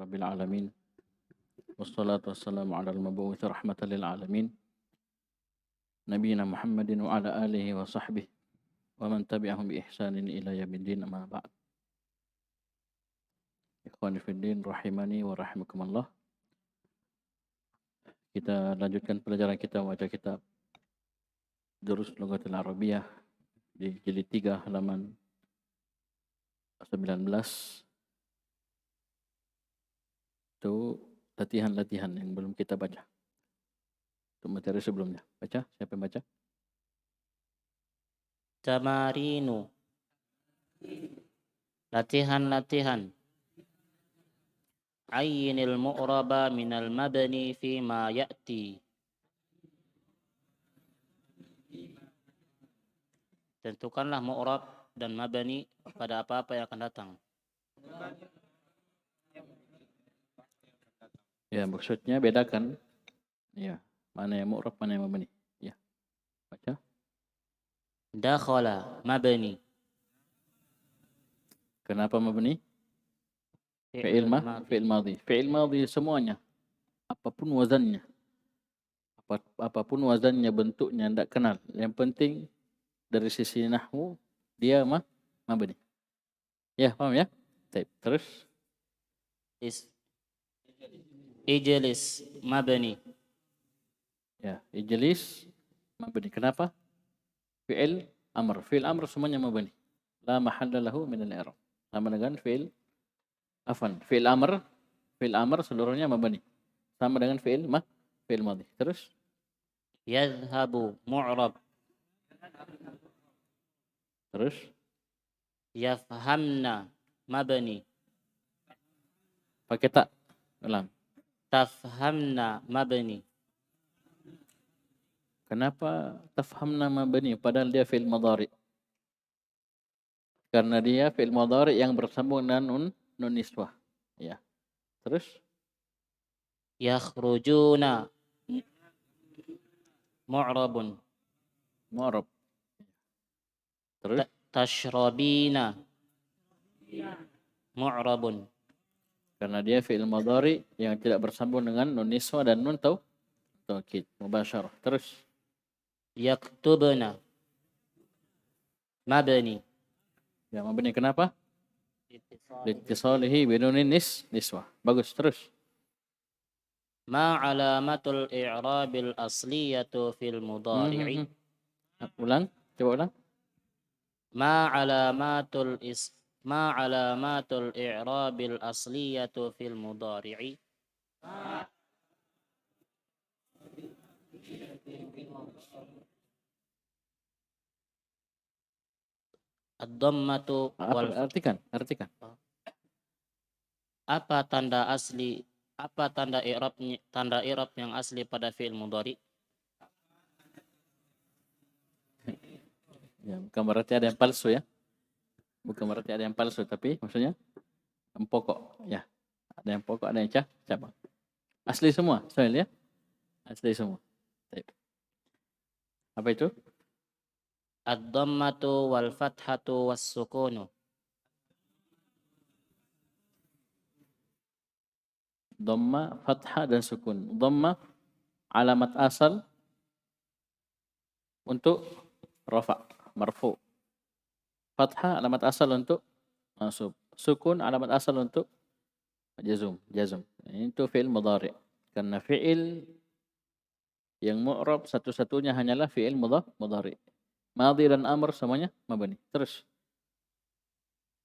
rabbil alamin. Wassalatu wassalamu ala al-mabu'uthi rahmatan lil alamin. Nabiyina Muhammadin wa ala alihi wa sahbihi wa man tabi'ahum bi ihsanin ila yaumiddin, amma ba'd. Ikhwani fiddin rahimani wa rahimakumullah. Kita lanjutkan pelajaran kita membaca kitab Durus Lughatil Arabiyyah di jilid 3 halaman 19. Itu latihan-latihan yang belum kita baca. Itu materi sebelumnya. Baca, siapa yang baca? Tamarinu, latihan-latihan. Ayyinil mu'raba minal mabni fi ma ya'ti. Tentukanlah mu'rab dan mabni pada apa-apa yang akan datang. Ya, maksudnya bedakan. Ya, mana yang mu'rab, mana yang mabni. Ya, baca. Dakhala, mabni. Kenapa mabni? Fi'il madhi. Fi'il madhi semuanya. Apapun wazannya. Apapun wazannya, bentuknya, tidak kenal. Yang penting dari sisi nahwu, dia mabni. Ya, paham ya? Terus? Ijlis, mabni. Ya, ijlis, mabni. Kenapa? Fi'il amr. Fi'il amr semuanya mabni. La mahalla lahu min al-i'rab. Sama dengan fi'il fi'il amr seluruhnya mabni. Sama dengan fi'il madhi. Terus? Yadhhabu, mu'rab. Terus? Yafhamna, mabni. Pakai tak. Ulang. Tafhamna, mabni. Kenapa tafhamna mabni padahal dia fi'il madhari? Karena dia fi'il madhari yang bersambung dengan nun niswah. Ya. Terus? Yakhrujuna, mu'rabun. Mu'rab. Terus? Tashrabina, mu'rabun. Karena dia fi'il madhari yang tidak bersambung dengan nun niswah dan nun taukid mubasyarah. Terus? Yaktubna, mabni. Ya, mabni kenapa? Liittisalihi binunin niswah. Bagus. Terus? Ma alamatul i'rabil asliyatu fil mudhari'i. Ulang. Coba ulang. Ma alamatul i'rabil asliyatu fil mudhari'i. Ad-dhammatu wal Artikan. Apa tanda i'rab yang asli pada fi'il mudhari? Ya, bukan berarti ada yang palsu ya. Bukan berarti ada yang palsu, tapi maksudnya yang pokok. Ya, ada yang pokok, ada yang cabang. Asli semua, soal ya. Asli semua. Apa itu? Ad-dhammatu wal fathatu was sukunu. Dhamma, fathah dan sukun. Dhamma alamat asal untuk rafa, marfu. Fathah alamat asal untuk mansub. Sukun alamat asal untuk jazm. Itu fi'il mudhari. Karena fi'il yang mu'rab satu-satunya hanyalah fi'il mudhari. Madhi dan amr semuanya mabni. Terus?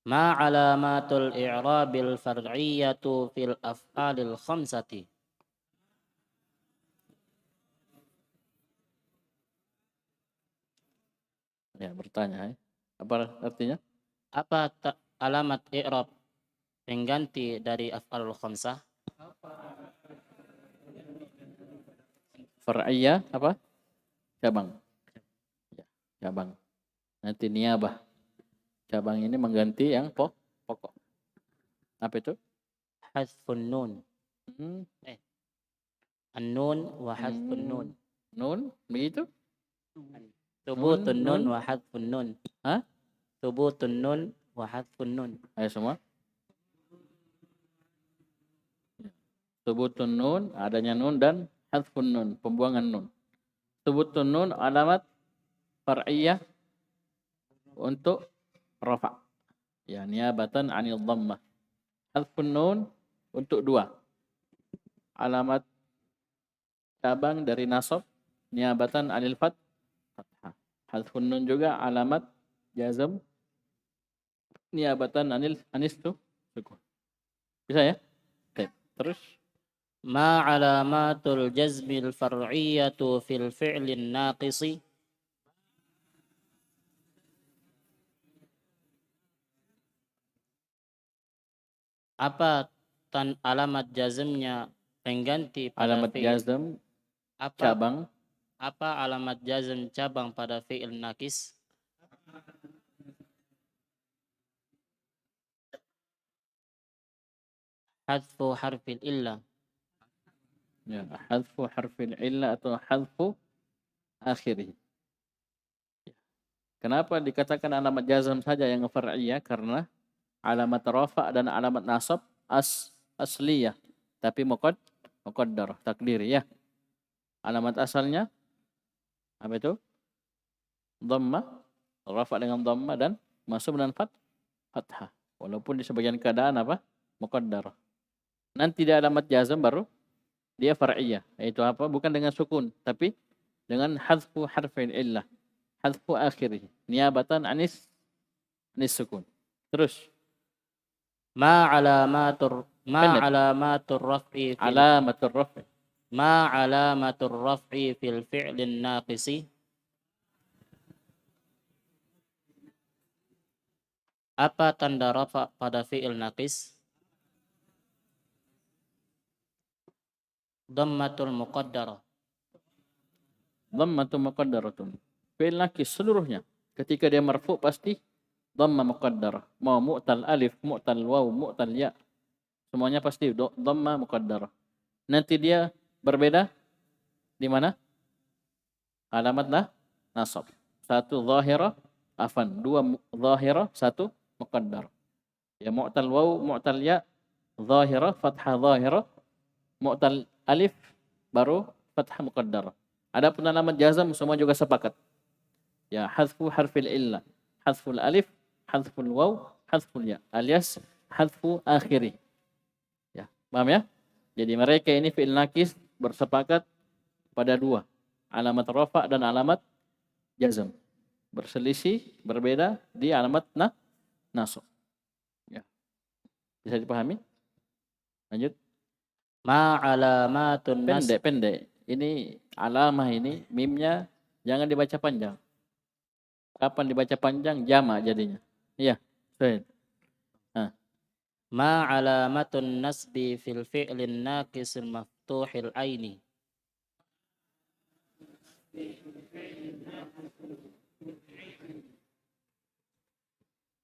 Ma alamatul i'rabil far'iyyatu fil af'alil khamsati. Ya, bertanya. Apa artinya? Apa alamat i'rab pengganti dari af'alul khamsah? Far'iyah apa? Cabang. Ya, cabang. Nanti niyabah. Cabang ini mengganti yang pokok. Apa itu? Hadfun nun. An-nun wa hadfun nun. Nun, begitu? Thubutun nun wa hadfun nun. Hah? Thubutun nun wa hadfun nun. Ayo semua. Subutun nun, adanya nun dan hadfun nun, pembuangan nun. Subutun nun alamat far'iyah untuk rafa'. Ya, niabatan 'anil dhammah. Hadfun nun untuk dua. Alamat cabang dari nasab niabatan 'anil fathah. Hadfun nun juga alamat jazm niabatan anis sukun. Bisa ya? Baik. Terus ما علامات الجزم الفرعية في الفعل الناقص apa alamat jazmnya pengganti pada alamat fi'il jazm apa cabang apa alamat jazm cabang pada fi'il nakis? Hadfu harfil illah. ya, hadfu harfil illah atau hadfu akhirih. Kenapa dikatakan alamat jazm saja yang far'iyah? Karena alamat rafa' dan alamat nasab asliyah, tapi muqaddar, takdir ya. Alamat asalnya apa itu? Dhamma, rafa' dengan dhamma dan masuk dengan fathah. Walaupun di sebagian keadaan apa? Muqaddar. Nanti di alamat jazm baru dia far'iyah. Yaitu apa? Bukan dengan sukun, tapi dengan hadfu harfin illah. Hadfu akhirih. Niabatan anis sukun. Terus. Ma alamatur Pendek. raf'i Alamatur raf'i. ma alamatur raf'i fil fi'lin naqisi. Apa tanda rafa pada fi'il naqis? Dhammatul muqaddarah. Dhammatun muqaddaratun. Fi'il naqis seluruhnya. Ketika dia marfu pasti dhamma muqaddarah. Mau mu'tal alif, mu'tal waw, mu'tal ya. Semuanya pasti dhamma muqaddarah. Nanti dia berbeda di mana? Alamat nasab. Satu zahirah, dua zahirah, satu muqaddar. Ya mu'tal waw, mu'tal ya, zahirah, fathah zahirah, mu'tal alif, baru fathah muqaddar. Adapun alamat jazm semua juga sepakat. Ya hadfu harfil illah, hadful alif, hadful waw, hadful ya, alias hadfu akhiri. Ya, paham ya? Jadi mereka ini fi'il nakis bersepakat pada dua, alamat rafa' dan alamat jazm. Berselisih, berbeda di alamat nasab. Ya. Bisa dipahami? Lanjut. Ma alamatun nas. Pendek. Ini alamah ini, mimnya jangan dibaca panjang. Kapan dibaca panjang? Jama jadinya. Iya. Baik. Ma alamatun nasbi fil fi'lin naqisil maftuhil aini.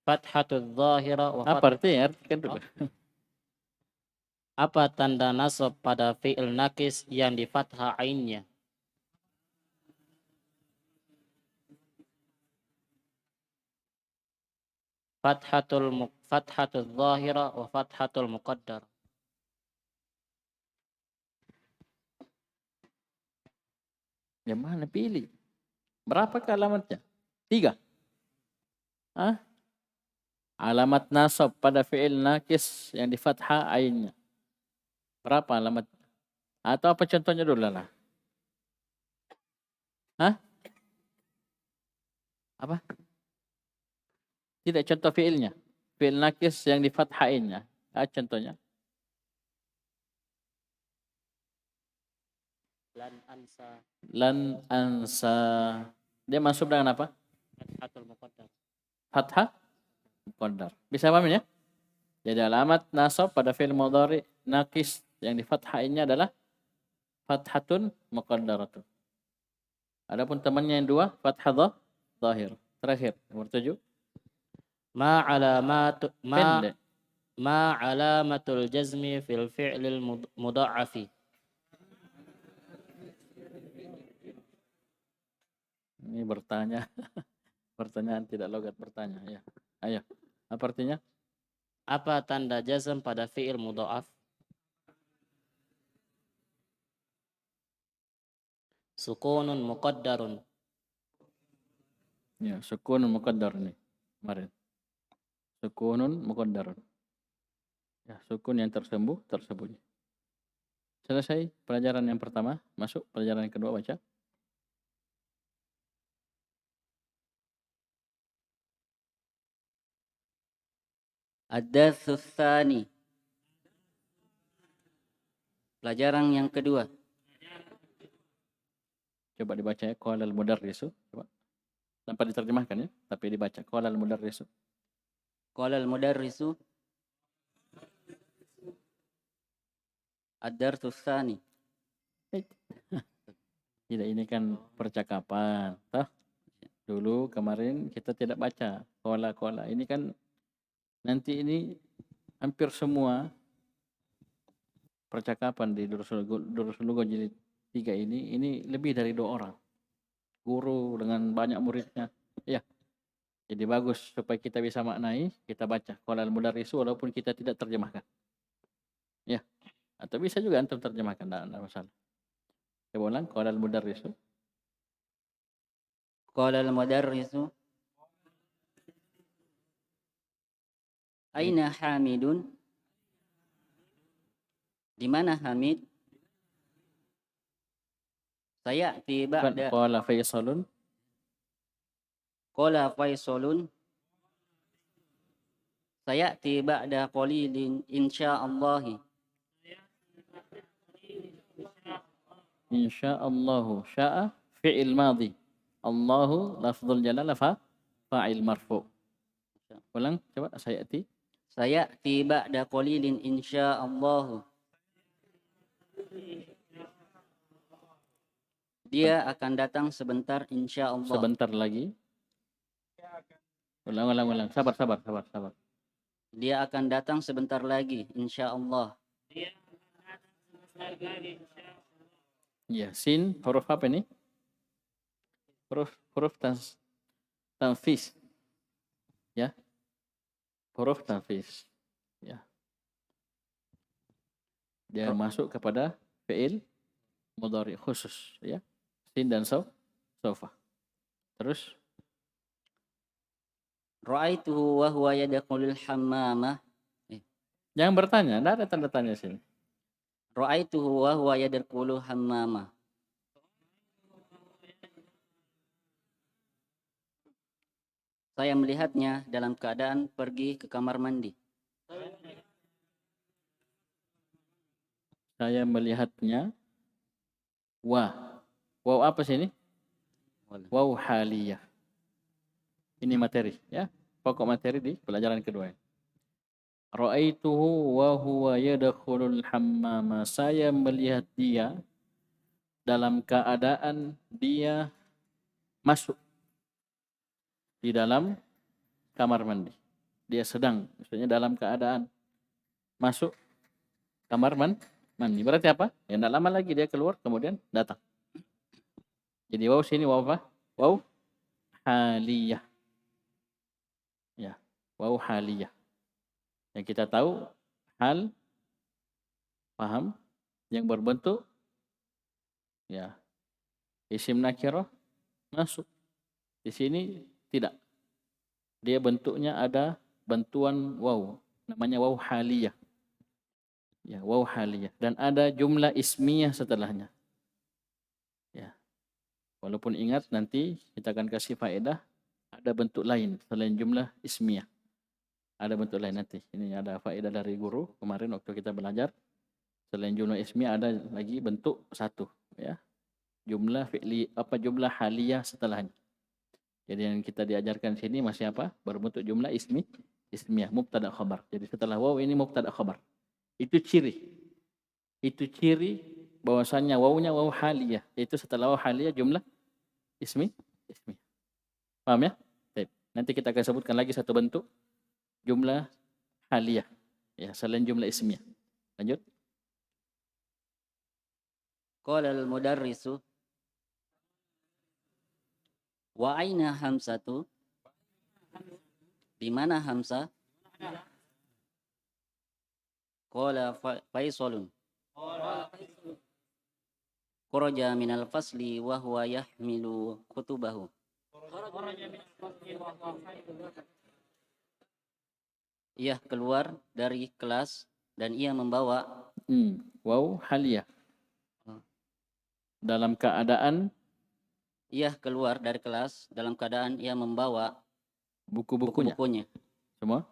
Fathatul zahira wa Apa artinya? Artikan dulu. Apa tanda nasab pada fi'il nakis yang di fathah ainnya? Fathatul zahira wa fathatul muqaddar. Yang mana pilih? Berapa alamatnya? 3. Alamat nasab pada fi'il nakis yang di fathah ainnya. Berapa alamat? Atau apa contohnya dulu lah? Apa? Tidak contoh fi'ilnya. Fi'il nakis yang di fathah ainnya. Contohnya. Lan ansa. Dia masuk dengan apa? Fathatul muqaddar. Fathah muqaddar. Bisa paham ya? Jadi alamat nasab pada fi'il mudhari nakis yang di fathainnya adalah fathatun muqaddaratun. Adapun temannya yang dua, fathah zahir. Terakhir, nomor 7. Ma alamatul jazmi fil fi'lil mudha'afi. Ini bertanya. Pertanyaan tidak logat bertanya. Ya. Ayo. Apa artinya? Apa tanda jazm pada fi'il mudha'af? sukunun muqaddarun. Ya, sukunun muqaddar nih kemarin. Sukunun muqaddarun. Ya, sukun yang tersembunyi. Selesai pelajaran yang pertama, masuk pelajaran yang kedua, baca. Ad-darsus tsani. Pelajaran yang kedua. Coba dibaca ya, qala al-mudarrisu. Coba. Tanpa diterjemahkan ya, tapi dibaca qala al-mudarrisu. Qala al-mudarrisu ad-darsus tsani. Tidak, ini kan percakapan. Toh? Dulu kemarin kita tidak baca qala. Ini kan nanti ini hampir semua percakapan di Durus Lugo jilid 3 ini lebih dari 2 orang. Guru dengan banyak muridnya. Ya. Jadi bagus supaya kita bisa maknai, kita baca qala al-mudarrisu walaupun kita tidak terjemahkan. Ya. Atau bisa juga antum terjemahkan, enggak masalah. Coba ulang qala al-mudarrisu. Qala al-mudarrisu Aina Hamidun? Di mana Hamid? Sayati ba'da. Qala Faisalun. Qala Faisalun. Sayati ba'da qalilin insyaallah. Insyaallahu. Sya'a fi'il madhi. Allahu lafzul jalalah fa'il marfu'. Ulang coba sayati. Sayati ba'da qalilin insyaallah. Dia akan datang sebentar insyaallah. Sebentar lagi. Ulang. Sabar. Dia akan datang sebentar lagi insyaallah. Ya, sin huruf apa ini? Huruf tanfis. Ya. Huruf tanfis. Ya. Dia masuk kepada fi'il mudhari khusus, ya. Sin dan sofa. Terus Ra'aituhu wa huwa yadkhulul hammamah. jangan bertanya, enggak ada tanda tanya sini. Ra'aituhu wa huwa yadkhulul hammamah. Saya melihatnya dalam keadaan pergi ke kamar mandi. Saya melihatnya. Wow apa sih ini? Wow haliyah. Ini materi, ya. Pokok materi di pelajaran kedua. Ra'aituhu wa huwa yadkhulul hammama. Saya melihat dia dalam keadaan dia masuk di dalam kamar mandi. Dia sedang, maksudnya dalam keadaan masuk kamar mandi. Berarti apa? Ya enggak lama lagi dia keluar kemudian datang. Jadi wow sini wow apa? Wow haliyah. Ya, wow haliyah. Yang kita tahu hal paham yang berbentuk ya isim nakirah masuk. Di sini tidak. Dia bentuknya ada bantuan wow, namanya wow haliyah. Ya, wow haliyah dan ada jumlah ismiyah setelahnya. Ya. Walaupun ingat nanti kita akan kasih faedah ada bentuk lain selain jumlah ismiyah. Ada bentuk lain nanti. Ini ada faedah dari guru kemarin waktu kita belajar. Selain jumlah ismiyah ada lagi bentuk satu, ya. Jumlah fi'li jumlah haliyah setelahnya. Jadi yang kita diajarkan sini masih apa? Berbentuk jumlah ismiyah, mubtada khabar. Jadi setelah waw ini mubtada khabar. Itu ciri bahwasannya wawnya waw haliyah. Itu setelah waw haliyah jumlah ismi. Paham ya? Baik. Nanti kita akan sebutkan lagi satu bentuk jumlah haliyah. Ya, selain jumlah ismiyah. Lanjut. Qala al-mudarrisu wa aina Hamsatu? Di mana Hamzah? Qala Faisalun. kharaja minal fasli wa huwa yahmilu kutubahu. Ia keluar dari kelas dan ia membawa Waw haliyah. Dalam keadaan ia keluar dari kelas dalam keadaan ia membawa buku-bukunya. buku-bukunya. Semua?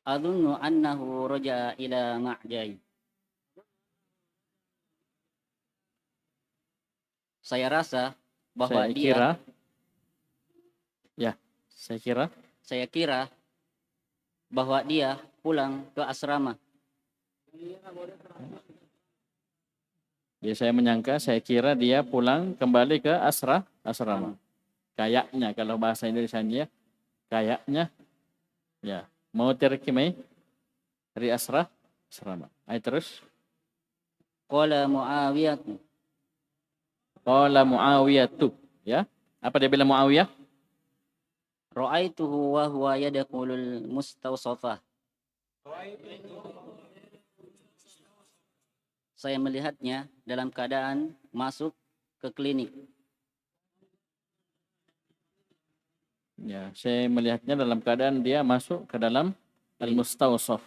Adunnu annahu raja'a ila ma'jai. Saya rasa bahwa saya kira bahwa dia pulang ke asrama. Ya, saya kira dia pulang kembali ke asrama. Kayaknya kalau bahasa Indonesianya kayaknya ya mau terkimai dari asrama. Ayo terus. Qala Muawiyatu. Ya. Apa dia bilang Muawiyah? ra'aituhu wa huwa yadkhulul mustawsafah. Saya melihatnya dalam keadaan masuk ke klinik. Ya, saya melihatnya dalam keadaan dia masuk ke dalam al-mustawsaf.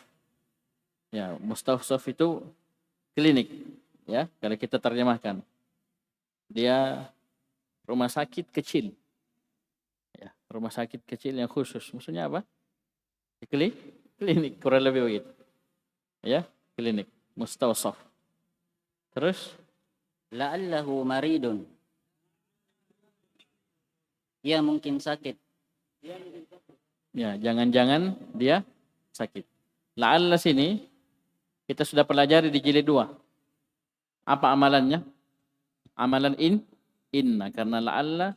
Ya, mustawsaf itu klinik, ya, kalau kita terjemahkan. Dia rumah sakit kecil. Ya, rumah sakit kecil yang khusus. Maksudnya apa? Klinik, kurang lebih begitu. Ya, klinik, mustawsaf. Terus? La'allahu maridun. Ia mungkin sakit. Ya, jangan-jangan dia sakit. La'alla sini kita sudah pelajari di jilid 2. Apa amalannya? Amalan inna, karena la'alla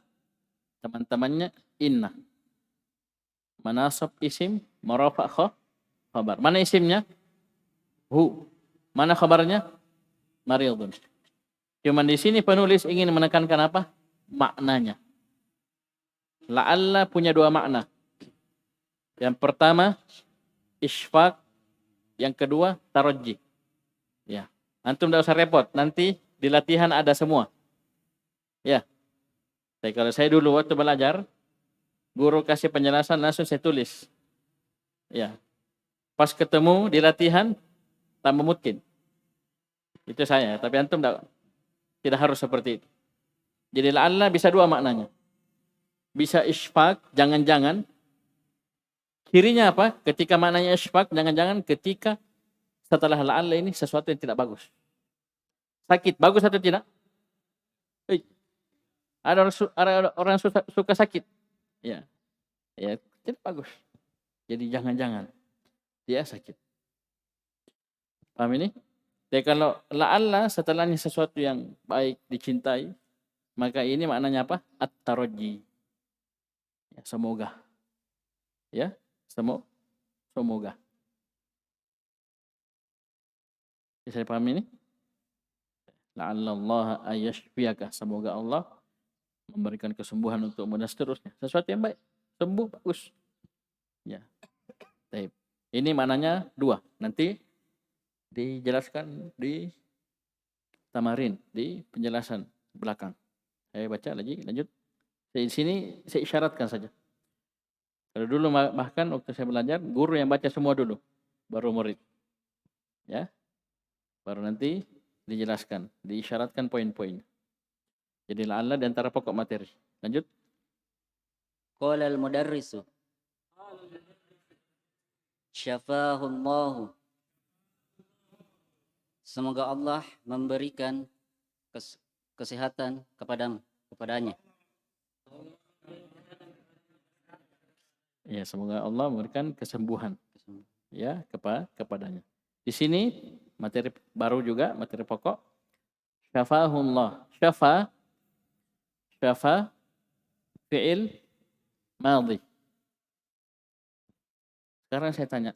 teman-temannya inna. Manasab isim, marafa' khabar. Mana isimnya? Hu. Mana khabarnya? Maridun. Cuman di sini penulis ingin menekankan apa? Maknanya. La'alla punya dua makna. Yang pertama isfaq, yang kedua tarajji. Ya. Antum tidak usah repot, nanti di latihan ada semua. Ya. Kalau saya dulu waktu belajar, guru kasih penjelasan langsung saya tulis. Ya. Pas ketemu di latihan tambah mungkin. Itu saya, tapi antum tidak harus seperti itu. Jadi la'alla bisa dua maknanya. Bisa isfaq, jangan-jangan. Kirinya apa? Ketika maknanya isfaq, jangan-jangan ketika setelah la'alla ini sesuatu yang tidak bagus. Sakit, bagus atau tidak? Ada orang suka sakit. Ya, tidak bagus. Jadi jangan-jangan dia sakit. Paham ini? Jadi kalau la'alla setelahnya sesuatu yang baik, dicintai, maka ini maknanya apa? At-tarajji. Ya, semoga. Ya, semoga. Bisa dipahami ini? La'allallaha ayyashfiyaka. Semoga Allah memberikan kesembuhan untukmu dan seterusnya. Sesuatu yang baik. Sembuh, bagus. Ya. Baik. Ini maknanya dua. Nanti dijelaskan di tamarin, di penjelasan belakang. Saya baca lagi, lanjut. Di sini saya isyaratkan saja. Kalau dulu bahkan waktu saya belajar, guru yang baca semua dulu, baru murid. Ya. Baru nanti dijelaskan, diisyaratkan poin-poin. Jadi la'alla di antara pokok materi. Lanjut. Qala al-mudarrisu syafahullahu. Semoga Allah memberikan kesehatan kepadanya. Ya, semoga Allah memberikan kesembuhan ya kepadanya. Di sini materi baru juga, materi pokok. Syafahullah. Syafa fi'il madhi. Sekarang saya tanya,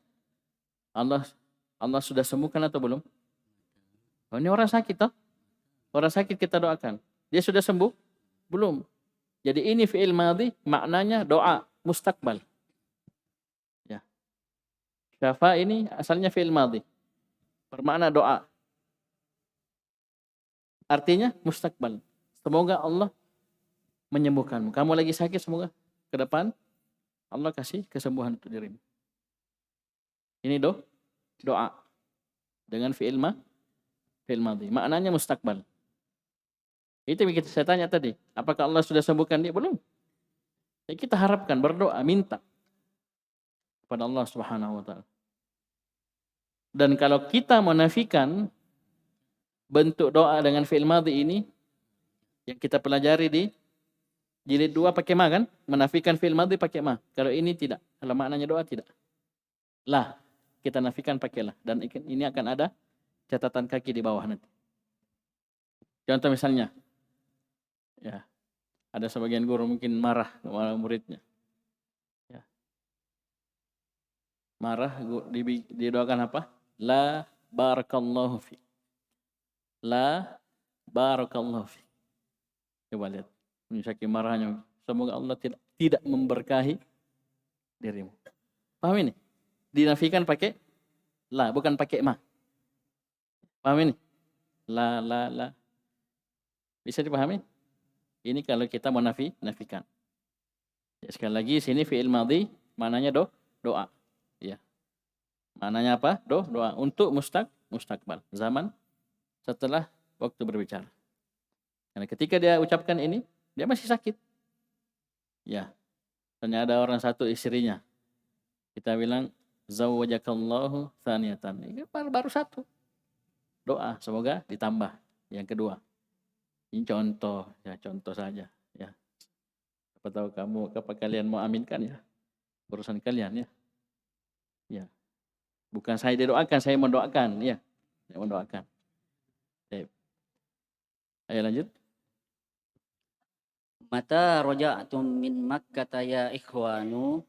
Allah sudah sembuhkan atau belum? Oh, ini orang sakit toh? Orang sakit kita doakan. Dia sudah sembuh? Belum. Jadi ini fi'il madhi maknanya doa mustaqbal. Ya. Syafa ini asalnya fi'il madhi. Bermakna doa. Artinya mustakbal. Semoga Allah menyembuhkanmu. Kamu lagi sakit, semoga ke depan Allah kasih kesembuhan untuk dirimu. Ini doa. Dengan fi'il madhi. Maknanya mustakbal. Itu yang saya tanya tadi. Apakah Allah sudah sembuhkan dia? Belum. Ya, kita harapkan, berdoa, minta kepada Allah Subhanahu wa ta'ala. Dan kalau kita menafikan bentuk doa dengan fi'il madhi ini, yang kita pelajari di jilid 2 pakai ma kan? Menafikan fi'il madhi pakai ma. Kalau ini tidak. Kalau maknanya doa tidak. Lah, kita nafikan pakailah. Dan ini akan ada catatan kaki di bawah nanti. Contoh misalnya, ya, ada sebagian guru mungkin marah kepada muridnya. Ya. Marah, didoakan apa? La barakallahu fi. La barakallahu fi. Coba lihat. Saking marahnya. Semoga Allah tidak memberkahi dirimu. Paham ini? Dinafikan pakai la, bukan pakai ma. Paham ini? La. Bisa dipahami? Ini kalau kita mau nafikan. Ya, sekali lagi sini fi'il madhi maknanya doa. Ya. Maknanya apa? Doa untuk mustakbal. Zaman setelah waktu berbicara. Karena ketika dia ucapkan ini, dia masih sakit. Ya. Ternyata ada orang satu istrinya. Kita bilang zawwajakallahu tsaniyatan. Ini baru satu. Doa semoga ditambah yang kedua. Ini contoh, ya contoh saja, ya. Apa tahu apa kalian mau aminkan ya? Urusan kalian ya. Ya. Bukan saya didoakan, saya mendoakan, ya. Saya mendoakan. Baik. Ayo lanjut. Mata roja'tum min Makkah ya ikhwanu.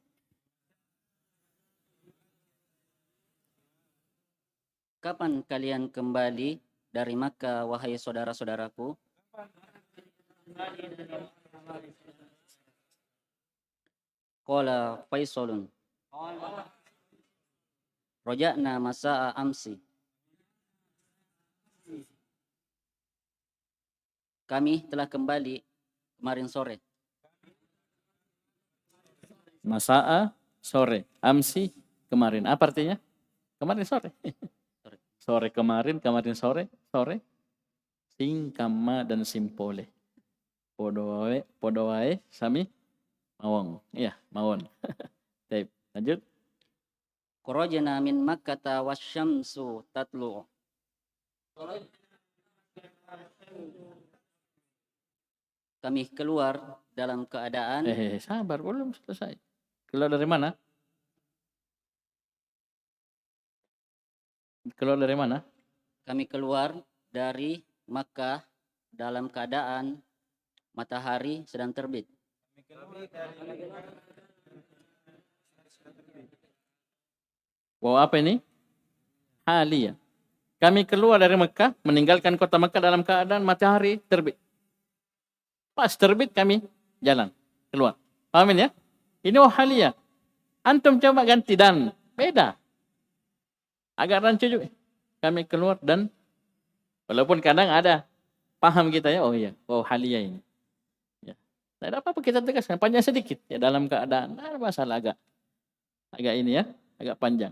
Kapan kalian kembali dari Makkah, wahai saudara-saudaraku? Qala Faisalun. Roja'na masa'a amsi. Kami telah kembali kemarin sore. Masa'a sore, amsi kemarin. Apa artinya? Kemarin sore. Sore kemarin sore. Sing kama dan simpole. Podowae sami mawon. Iya, mawon. Baik, lanjut. Kharajna min Makkah wasyamsu tatlu. Kami keluar dalam keadaan Sabar, belum selesai. Keluar dari mana? Keluar dari mana? Kami keluar dari Makkah dalam keadaan matahari sedang terbit. Wow, apa ini? Halia. Kami keluar dari Mekah, meninggalkan kota Mekah dalam keadaan matahari terbit. Pas terbit kami jalan, keluar. Pahamin ya? Ini halia. Antum coba ganti dan. Beda. Agak rancu juga. Kami keluar dan walaupun kadang ada paham kita ya, oh iya, halia ini. Ya. Tidak ada apa-apa kita tegaskan, panjang sedikit ya dalam keadaan. Ada masalah agak ini ya, agak panjang.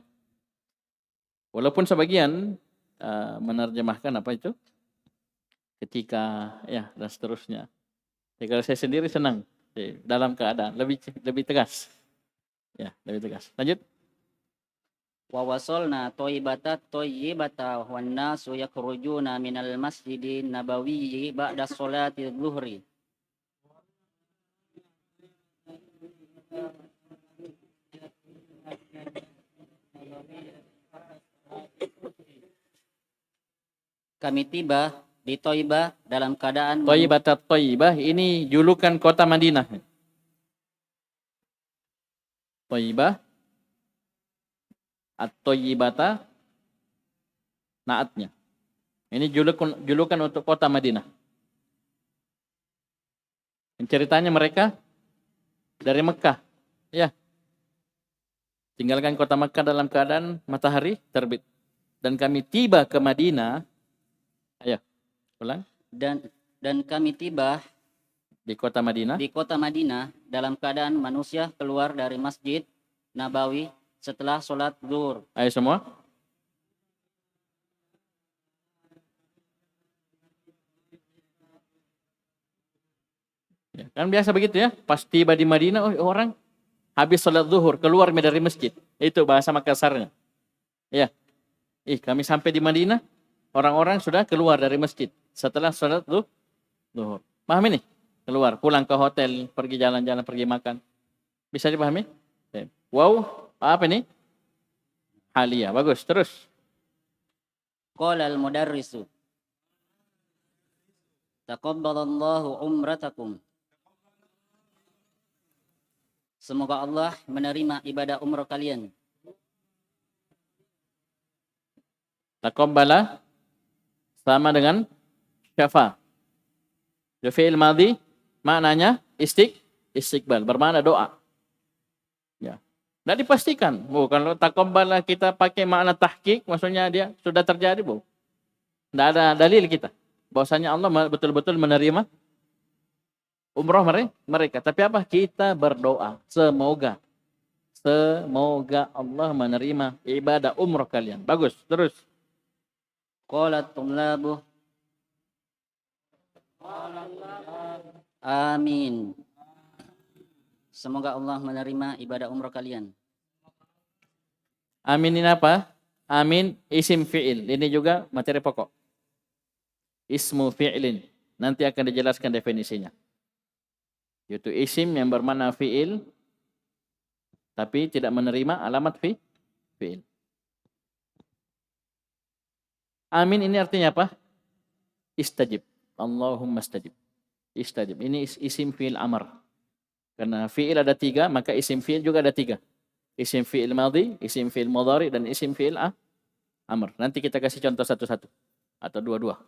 Walaupun sebagian menerjemahkan apa itu ketika ya dan seterusnya. Ya, kalau saya sendiri senang dalam keadaan lebih tegas. Ya, lebih tegas. Lanjut. Wa wasalna thayyibata wan nasu yakhrujuna minal masjidin nabawiyyi ba'da sholati dhuhri. Kami tiba di Thayyibah dalam keadaan Thayyibatat Thayyibah ini julukan kota Madinah. Thayyibah At-Thayyibata naatnya. Ini julukan untuk kota Madinah. Ceritanya mereka dari Mekah, ya. tinggalkan kota Makkah dalam keadaan matahari terbit. Dan kami tiba ke Madinah. Ayo, ulang. Dan kami tiba Di kota Madinah. di kota Madinah dalam keadaan manusia keluar dari Masjid Nabawi setelah sholat zuhur. Ayo semua. Ya, kan biasa begitu ya. Pas tiba di Madinah, orang habis sholat zuhur keluar dari masjid. Itu bahasa Makassarnya. Ya. Kami sampai di Madinah, orang-orang sudah keluar dari masjid setelah sholat zuhur. Paham ini? Keluar, pulang ke hotel, pergi jalan-jalan, pergi makan. Bisa dipahami? Wow, apa ini? Haliyah, bagus. Terus. Qala al-mudarrisu taqabbalallahu umratakum. Semoga Allah menerima ibadah umrah kalian. Taqabbala sama dengan syafa. Fi'il madhi maknanya istiqbal, bermakna doa. Ya. Tidak dipastikan. Kalau taqabbala kita pakai makna tahqiq, maksudnya dia sudah terjadi, Bu. Tidak ada dalil kita bahwasanya Allah betul-betul menerima umrah mereka. Tapi apa? Kita berdoa. Semoga Allah menerima ibadah umrah kalian. Bagus. Terus. Qalat tullabu amin. Semoga Allah menerima ibadah umrah kalian. Amin ini apa? Amin isim fi'il. Ini juga materi pokok. Ismu fi'ilin. Nanti akan dijelaskan definisinya. Yaitu isim yang bermakna fi'il tapi tidak menerima alamat fi'il. Amin ini artinya apa? Istajib. Allahumma istajib. Istajib. Ini isim fi'il amr. Karena fi'il ada 3, maka isim fi'il juga ada 3. Isim fi'il madhi, isim fi'il mudhari, dan isim fi'il amr. Nanti kita kasih contoh satu-satu. Atau dua-dua.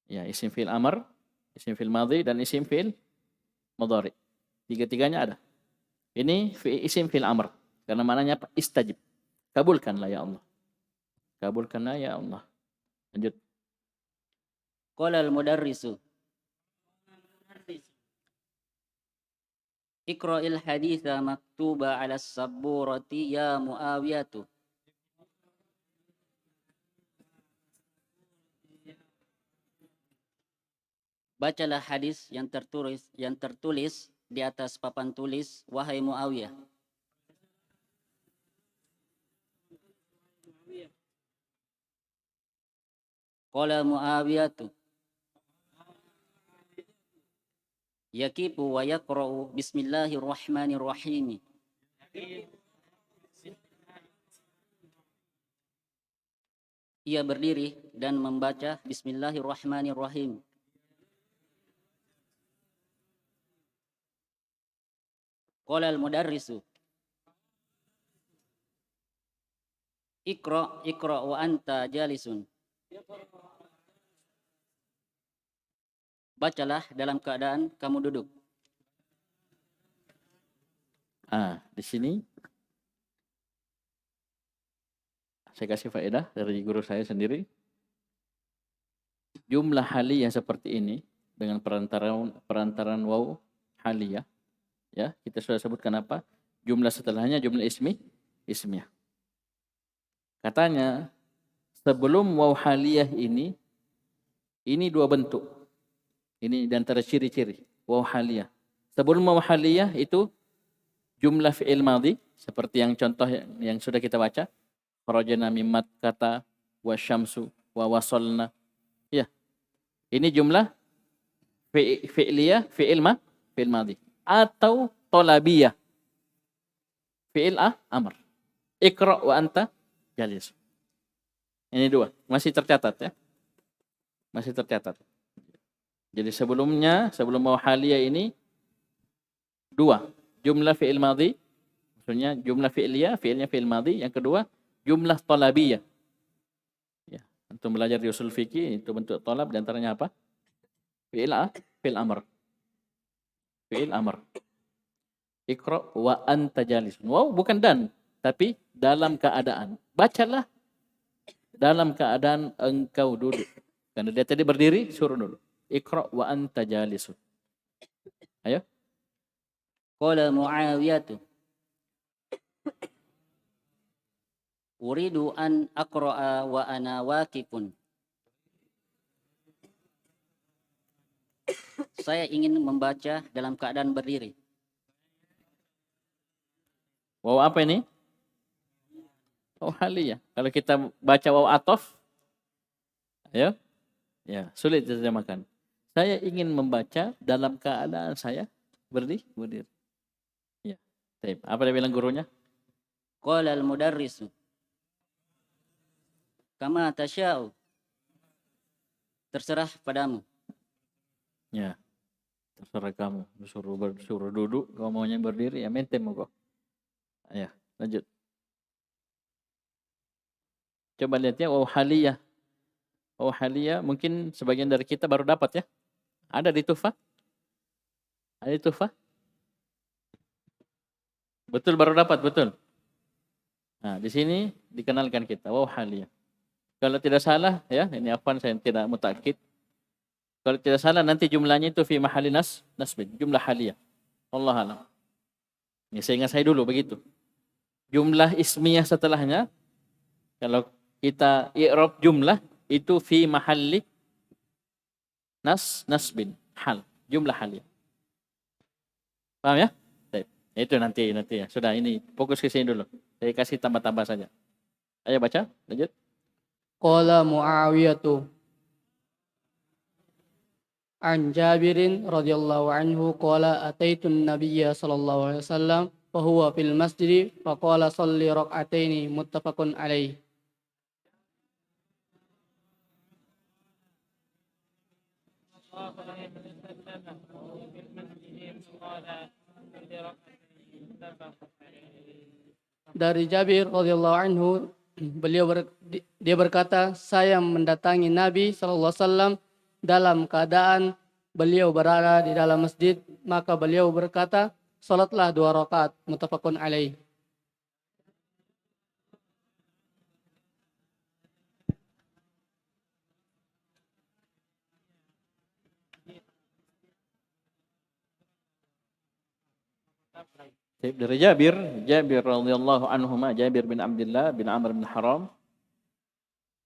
Ya, isim fi'il amr, isim fi'il madhi, dan isim fi'il mudhari. 3-tiganya ada. Ini isim fi'il amr. Karena maknanya apa? Istajib. Kabulkanlah ya Allah. Kabulkanlah ya Allah. Lanjut. Qala al-mudarrisu Iqra'il haditha maktuba 'ala as-sabburati ya Muawiyatu. Bacalah hadis yang tertulis di atas papan tulis, wahai Muawiyah. Qala Muawiyatu yakipu wa yaqra'u bismillahirrahmanirrahim. Ia berdiri dan membaca bismillahirrahmanirrahim. Qala al-mudarrisu Iqra wa anta jalisun. Bacalah dalam keadaan kamu duduk. Di sini saya kasih faedah dari guru saya sendiri. Jumlah haliyah seperti ini dengan perantaran waw haliyah, ya, kita sudah sebutkan apa? Jumlah setelahnya jumlah ismiyah. Katanya sebelum waw haliyah ini 2 bentuk. Ini di antara ciri-ciri waw haliyah. Sebelum waw haliyah itu jumlah fi'il madhi seperti yang contoh yang sudah kita baca. Kharajna mimmat kata wa syamsu wa wasalna. Ya. Ini jumlah fi'liyah, fi'il madhi atau tolabiyah. Fi'il amr. Iqra wa anta jalis. Ini 2, masih tercatat ya. Masih tercatat. Jadi sebelum waw haliyah ini 2. Jumlah fi'il madhi, maksudnya jumlah fi'liyah, fi'ilnya fi'il madhi. Yang kedua, jumlah talabiyah. Ya, untuk belajar di usul fikih itu bentuk talab, di antaranya apa? Fi'il amr. Fi'il amr. Iqra wa anta jalis. Wow, bukan dan. Tapi dalam keadaan. Bacalah dalam keadaan engkau duduk. Karena dia tadi berdiri, suruh dulu. Iqra wa anta jalisun. Ayo. Qala Muawiyah, uridu an aqra'a wa ana waqifun. Saya ingin membaca dalam keadaan berdiri. Waw apa ini? Waw haliyah. Kalau kita baca waw atof, ayo. Ya, sulit diterjemahkan. Saya ingin membaca dalam keadaan saya berdiri. Ya. Apa dia bilang gurunya? Qala al-mudarrisu, kama tasya'u. Terserah padamu. Ya. Terserah kamu. Suruh duduk, kau maunya berdiri, ya mentem kok. Ya, lanjut. Coba lihat ya, waw haliyah. Waw haliyah mungkin sebagian dari kita baru dapat ya. Ada di Tuhfah? Ada di Tuhfah? Betul, baru dapat, betul. Nah, di sini dikenalkan kita, waw haliyah. Kalau tidak salah ya, ini afwan saya tidak mutaakid. Kalau tidak salah nanti jumlahnya itu fi mahalli nasbin, jumlah haliyah. Wallahu a'lam. Ini saya ingat saya dulu begitu. Jumlah ismiyah setelahnya, kalau kita i'rab jumlah, itu fi mahalli nasbin, hal, jumlah haliyah. Paham ya? Baik. Itu nanti ya. Sudah, ini fokus ke sini dulu. Saya kasih tambah-tambah saja. Ayo baca, lanjut. Qala Muawiyah an Jabirin radhiyallahu anhu qala ataitun nabiyya sallallahu alaihi wasallam fa huwa fil masjid fa qala shalli rak'ataini muttafaqun alaih. Dari Jabir radhiyallahu anhu, dia berkata, saya mendatangi Nabi sallallahu alaihi wasallam dalam keadaan beliau berada di dalam masjid, maka beliau berkata, salatlah 2 rakaat, muttafaqun alaih. Dari Jabir radhiyallahu anhuma, Jabir bin Abdullah bin Amr bin Haram.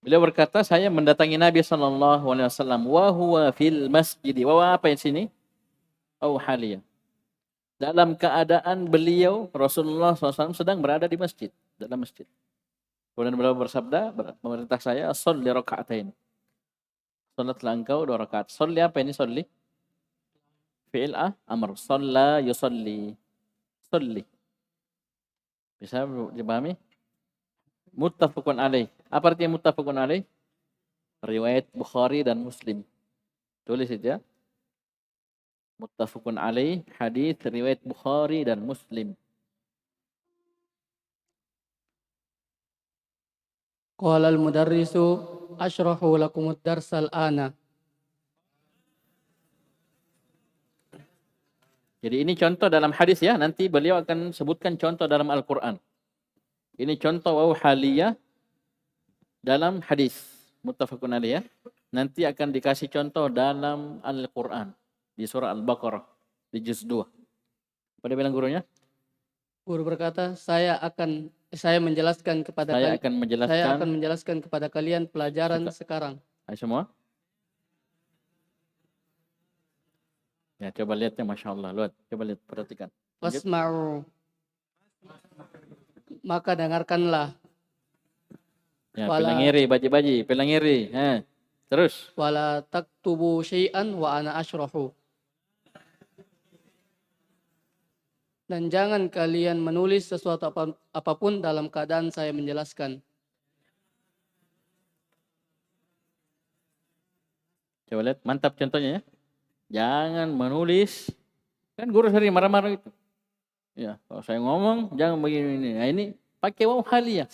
Beliau berkata, saya mendatangi Nabi sallallahu alaihi wasallam wa huwa fil masjid. Wa apa di sini? Au haliyah. Dalam keadaan beliau Rasulullah SAW sedang berada di masjid, dalam masjid. Kemudian beliau bersabda, memerintah saya, sholli raka'atain. Salatlah engkau 2 rakaat. Sholli apa ini sholli? Fi'il amr. Shalla yusalli. Sholli. Bisa dipahami? Muttafaqun alaih. Apa artinya muttafaqun alaih? Riwayat Bukhari dan Muslim. Tulis itu ya. Muttafaqun alaih, hadis riwayat Bukhari dan Muslim. Qala al-mudarrisu ashrahu lakumud darsal ana. Jadi ini contoh dalam hadis ya, nanti beliau akan sebutkan contoh dalam Al-Quran. Ini contoh waw haliyah dalam hadis. Muttafaqun alaih ya. Nanti akan dikasih contoh dalam Al-Quran. Di surah Al-Baqarah. Di juz 2. Apa dia bilang gurunya? Guru berkata, saya akan menjelaskan kepada Saya akan menjelaskan kepada kalian pelajaran sekarang. Ayo semua. Ya, coba lihat ya, Masya Allah. Lihat, coba lihat, perhatikan. Wasma'u. Maka dengarkanlah. Ya, pelangiri, baji-baji, pelangiri. Terus. Wala taktubu syai'an wa ana ashrahu. Dan jangan kalian menulis sesuatu apapun dalam keadaan saya menjelaskan. Coba lihat, mantap contohnya ya. Jangan menulis. Kan guru sering marah-marah itu. Ya, kalau saya ngomong, jangan begini ini. Nah ini pakai waw haliyah.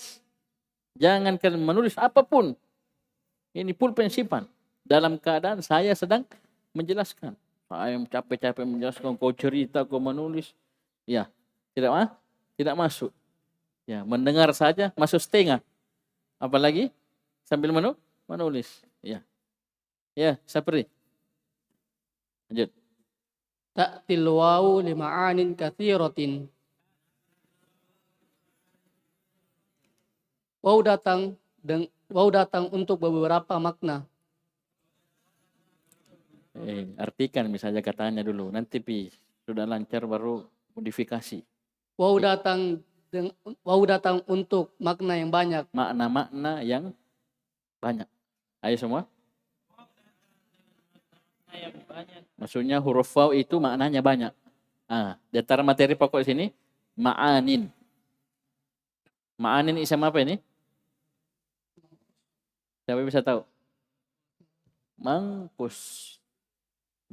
Jangan kalian menulis apapun. Ini pulpensipan. Dalam keadaan saya sedang menjelaskan. Saya capek-capek menjelaskan, kau cerita, kau menulis. Ya, tidak masuk. Ya, mendengar saja masuk setengah. Apalagi sambil menulis. Ya. Ya, Sapri. Lanjut. Ta'til wawu lima'anin katsiratin. Wawu datang untuk beberapa makna. Artikan misalnya katanya dulu. Nanti sudah lancar baru modifikasi. Wawu datang untuk makna yang banyak. Makna-makna yang banyak. Ayo semua. Maksudnya huruf waw itu maknanya banyak. Di antara materi pokok di sini ma'anin. Ma'anin isam apa ini? Siapa bisa tahu? Mangkus.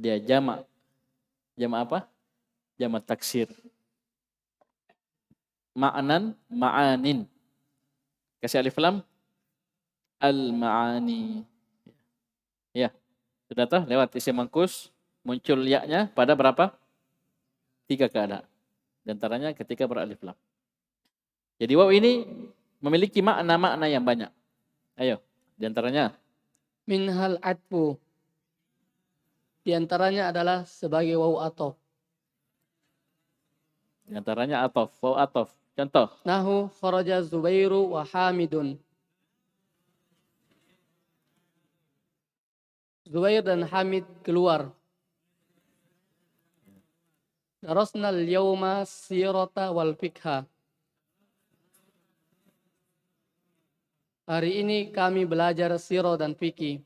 Dia jamak. Jamak apa? Jamak taksir. Ma'anin. Kasih alif lam. Al-ma'ani. Ya. Sudah tahu lewat isim mangkus muncul ya-nya pada berapa? 3 keadaan. Di antaranya ketika beralif lam. Jadi waw ini memiliki makna-makna yang banyak. Ayo, di antaranya Minhal atfu. Di antaranya adalah sebagai wawu atof. Di antaranya atof, waw atof. Contoh. Nahu kharaja Zubairu wa Hamidun. Zubair dan Hamid keluar. Darasnal yawma sirata wal fikha. Hari ini kami belajar sirah dan fikih.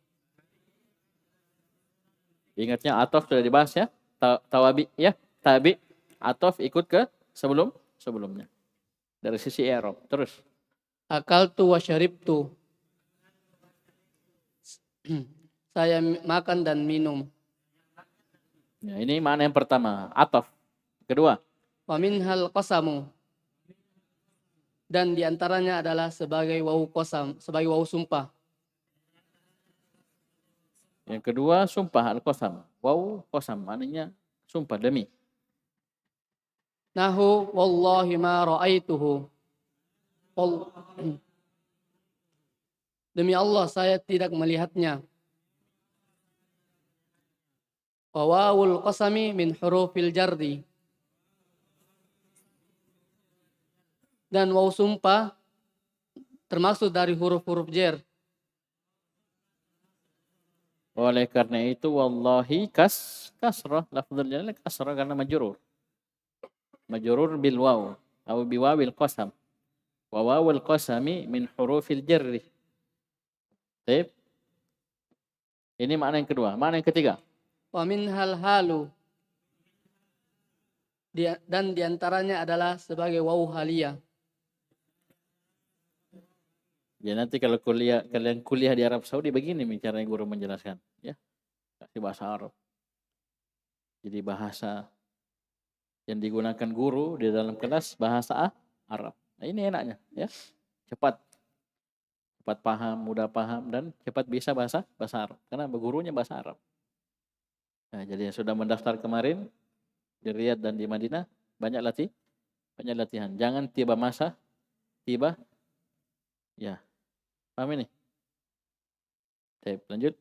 Ingatnya atof sudah dibahas ya. Tawabi ya. Tabi. Atof ikut ke sebelumnya. Dari sisi i'rab. Terus. Akaltu wa syaribtu. Saya makan dan minum. Ya, ini makna yang pertama. Atof. Kedua. Wa minhal qasamu. Dan diantaranya adalah sebagai wawu qasam, sebagai wawu sumpah. Yang kedua sumpah al-qasam. Waw qasam maknanya sumpah demi. Nahu wallahi ma ra'aituhu. Demi Allah saya tidak melihatnya. Wa wawul qasami min hurufil jardi. Dan wawu sumpah termasuk dari huruf-huruf jar. Oleh karena itu wallahi kasrah. Lafzul jalal kasrah karena majrur. Majrur bil waw. Atau biwawil qasam. Wa wawul qasami min hurufil jarri. Baik. Ini makna yang kedua. Makna yang ketiga. Wa minhal halu. Dan diantaranya adalah sebagai wawu haliyah. Ya nanti kalau kalian kuliah di Arab Saudi begini caranya guru menjelaskan. Ya. Kasih bahasa Arab. Jadi bahasa yang digunakan guru di dalam kelas bahasa Arab. Nah ini enaknya ya. Cepat paham, mudah paham dan cepat bisa bahasa Arab. Karena gurunya bahasa Arab. Nah, jadi yang sudah mendaftar kemarin di Riyadh dan di Madinah banyak latihan. Jangan tiba ya. Paham ini? Baik, lanjut.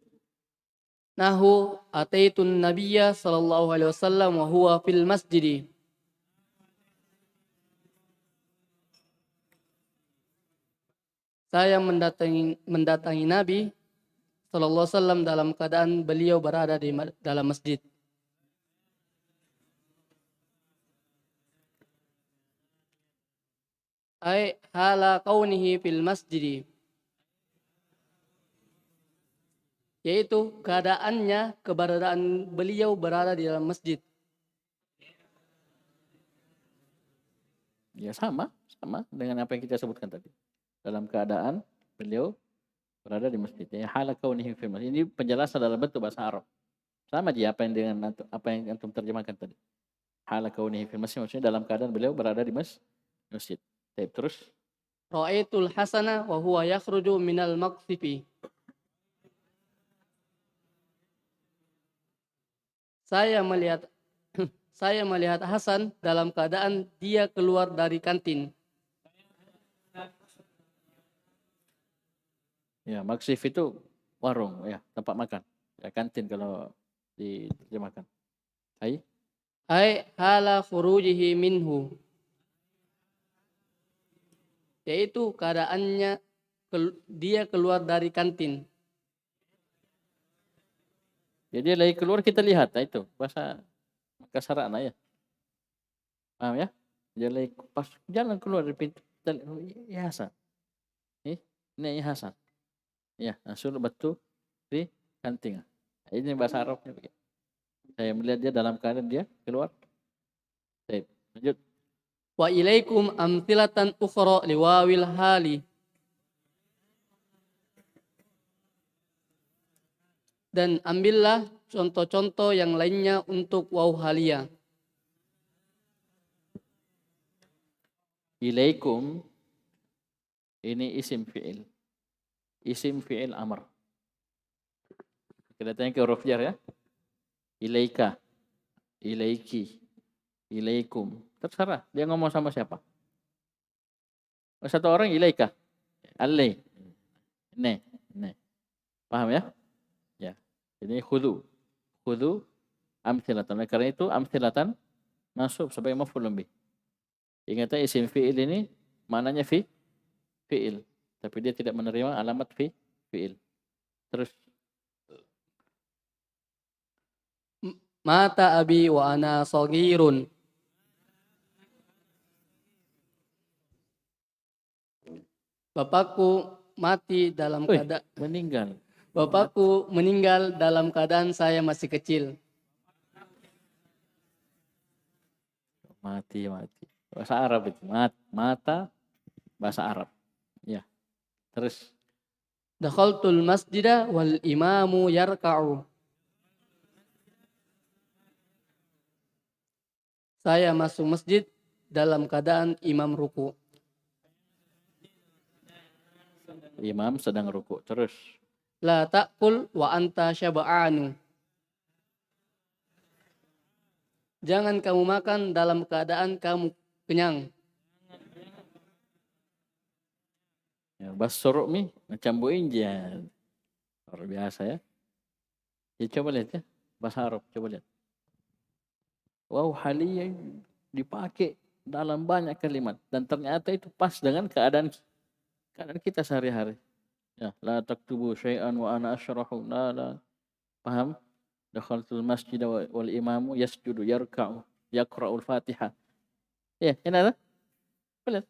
Nahu ataitun nabiyya sallallahu alaihi wasallam wa huwa fil masjid. Saya mendatangi Nabi sallallahu alaihi wasallam dalam keadaan beliau berada di dalam masjid. Ai hala kaunihi fil masjid. Yaitu keberadaan beliau berada di dalam masjid. Ya sama dengan apa yang kita sebutkan tadi. Dalam keadaan beliau berada di masjid. Ya hala kaunihi fil masjid. Ini penjelasan dalam bentuk bahasa Arab. Sama aja apa yang antum terjemahkan tadi. Hala kaunihi fil masjid maksudnya dalam keadaan beliau berada di masjid. Baik, terus. Ra'aitul hasana wa huwa yakhruju minal maqsifi. Saya melihat Hasan dalam keadaan dia keluar dari kantin. Ya, maksif itu warung, ya, tempat makan. Ya, kantin kalau diterjemahkan. Ai Ai hala khurujihi minhu, yaitu keadaannya dia keluar dari kantin. jadi dia lagi keluar kita lihat, nah itu bahasa Makassar ya. Paham ya? Dia lagi pas jalan keluar dari pintu, ya Hasan. Ini ya Hasan. Ya, suruh batu di kanting. Ini bahasa Arabnya begitu. Saya melihat dia dalam keadaan dia keluar. Baik, lanjut. Wa ilaikum amthilatan ukhra liwawil hali. Dan ambillah contoh-contoh yang lainnya untuk waw halia. Ilaikum ini isim fi'il. Isim fi'il amr. Kita tanya ke huruf jar ya. Ilaika, ilaiki, ilaikum. Terserah dia ngomong sama siapa. Satu orang ilaika. Alai. Ne. Paham ya? Ya. Jadi khudu. Khudu amthilatan. Karena itu amthilatan masuk sebagai maf'ulun bih. Ingat isim fi'il ini maknanya fi'il. Tapi dia tidak menerima alamat fi'il. Terus Mata abi wa ana saghirun. Bapakku mati dalam keadaan meninggal. Bapakku meninggal dalam keadaan saya masih kecil. Mati. Bahasa Arab itu. Mata bahasa Arab. Ya. Terus Dakhaltul masjidah wal imamu yarka'u. Saya masuk masjid dalam keadaan imam ruku. imam sedang ruku. Terus La ta'kul wa anta syaba'anu. Jangan kamu makan dalam keadaan kamu kenyang. ya, basuruk mi macam buinjan. Luar biasa ya. Ya coba lihat ya. Bahasa Arab coba lihat. Wow, haliyah dipakai dalam banyak kalimat dan ternyata itu pas dengan keadaan kita sehari-hari. Ya, la taktubu syai'an wa ana asyrahu. La. Paham? Dakhaltul masjid wal imamu yasjudu yarka'u yaqra'ul Fatihah. Ya, ini ada. Lihat.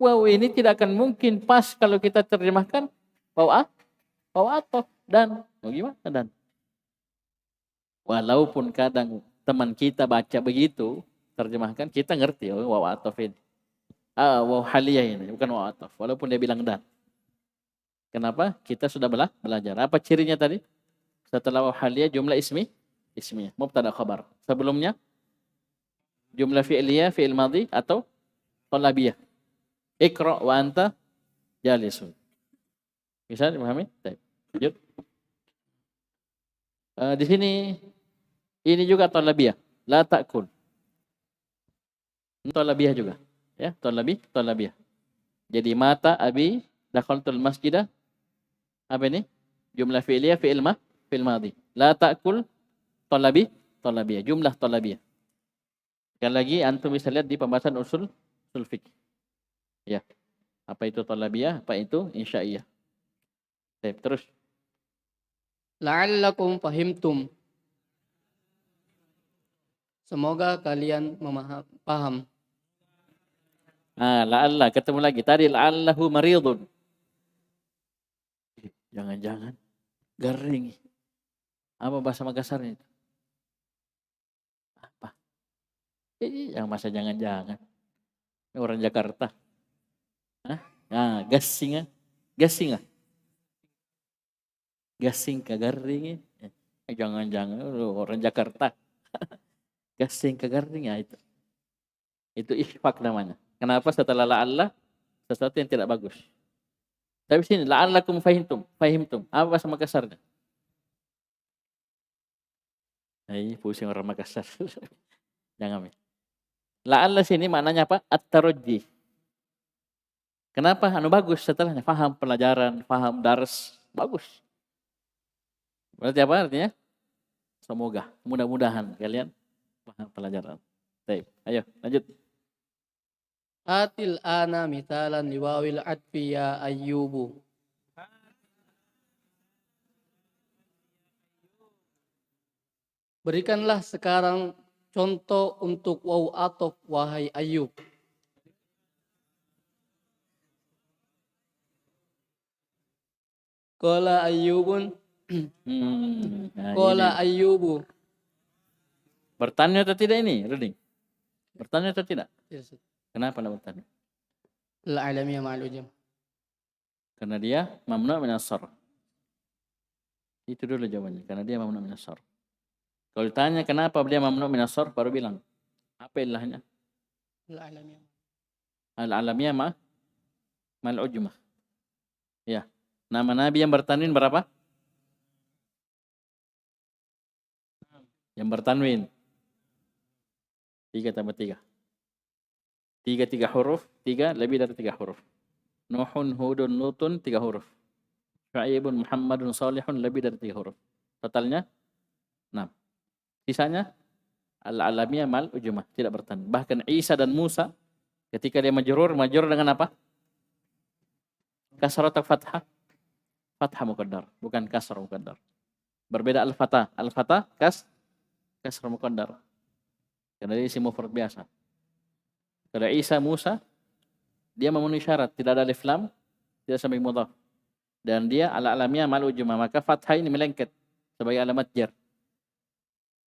Wow, ini tidak akan mungkin pas kalau kita terjemahkan waw atof dan. Gimana dan? Walaupun kadang teman kita baca begitu, terjemahkan kita ngerti waw atof ini. Waw haliyah ini, bukan waw atof. Walaupun dia bilang dan. Kenapa? Kita sudah belajar. Apa cirinya tadi? Setelah waw haliyah jumlah ismiyah, mubtada khabar. Sebelumnya jumlah fi'liyah, fi'il madhi atau thalabiyah. Iqra wa anta jalisun. Bisa dipahami? Baik. Lanjut. Di sini ini juga thalabiyah, la ta'kul. Thalabiyah juga. Ya, thalabiyah. Jadi mata abi dakhaltul masjidah. Apa ini? Jumlah fi'liyah, fi'il madhi. La ta'kul thalabiyah, jumlah thalabiyah. Sekali lagi antum bisa lihat di pembahasan usul fiqh. Ya. Apa itu thalabiyah? Apa itu insya'iyah? Baik, terus. La'allakum fahimtum. Semoga kalian paham. La'alla ketemu lagi. Tadi la'allahu maridun. Jangan-jangan garing. Apa bahasa Makassarnya itu? Apa? Yang masa jangan-jangan. Ini orang Jakarta. Gasing. Gasing ke garing. Jangan-jangan orang Jakarta. Gasing ke garing ya itu. Itu ikhfaq namanya. Kenapa setelah la'alla sesuatu yang tidak bagus. Tapi sini la'allakum fahimtum. Apa bahasa Makassarnya? Pusing orang Makassar. Jangan. La'alla sini maknanya apa? At-tarajji. Kenapa? Anu bagus setelahnya. Faham pelajaran, faham dars. Bagus. Berarti apa artinya? Semoga, mudah-mudahan kalian paham pelajaran. Baik, ayo lanjut. Atil ana mithalan liwawil atfi ya ayyubu. Berikanlah sekarang contoh untuk waw atof wahai Ayub. Qala Ayyubun Nah, Qala ini. Ayyubu. Bertanya atau tidak ini, Ruding? Bertanya atau tidak? Yes. Kenapa tidak bertanya? Al-alamiyah ma'al ujam. Karena dia mamnu' min as-sarf. Itu dulu jawabannya, karena dia mamnu' min as-sarf. Kalau ditanya kenapa dia mamnu' min as-sarf, baru bilang apa ilahnya? Al-alamiyah. Al-alamiyah ma'al ujmah. Ya. Nama Nabi yang bertanwin berapa? Yang bertanwin 3 tambah 3. 3 huruf, 3 lebih dari 3 huruf. Nuhun, Hudun, Lutun 3 huruf. Syu'aibun, Muhammadun, Salihun lebih dari 3 huruf. Totalnya 6. Sisanya al-alamiyah mal ujmah, tidak bertanwin. Bahkan Isa dan Musa ketika dia majrur dengan apa? Kasrah atau fathah? Fathah muqaddar, bukan kasrah muqaddar. Berbeda al-fatah. Al-fatah kasrah muqaddar. Karena dia isim mufrad biasa. Kalau Isa, Musa, dia memenuhi syarat, tidak ada alif lam, tidak sampai mudhaf. Dan dia al-alamiyah mal ujmah, maka fathah ini melengket sebagai alamat jar.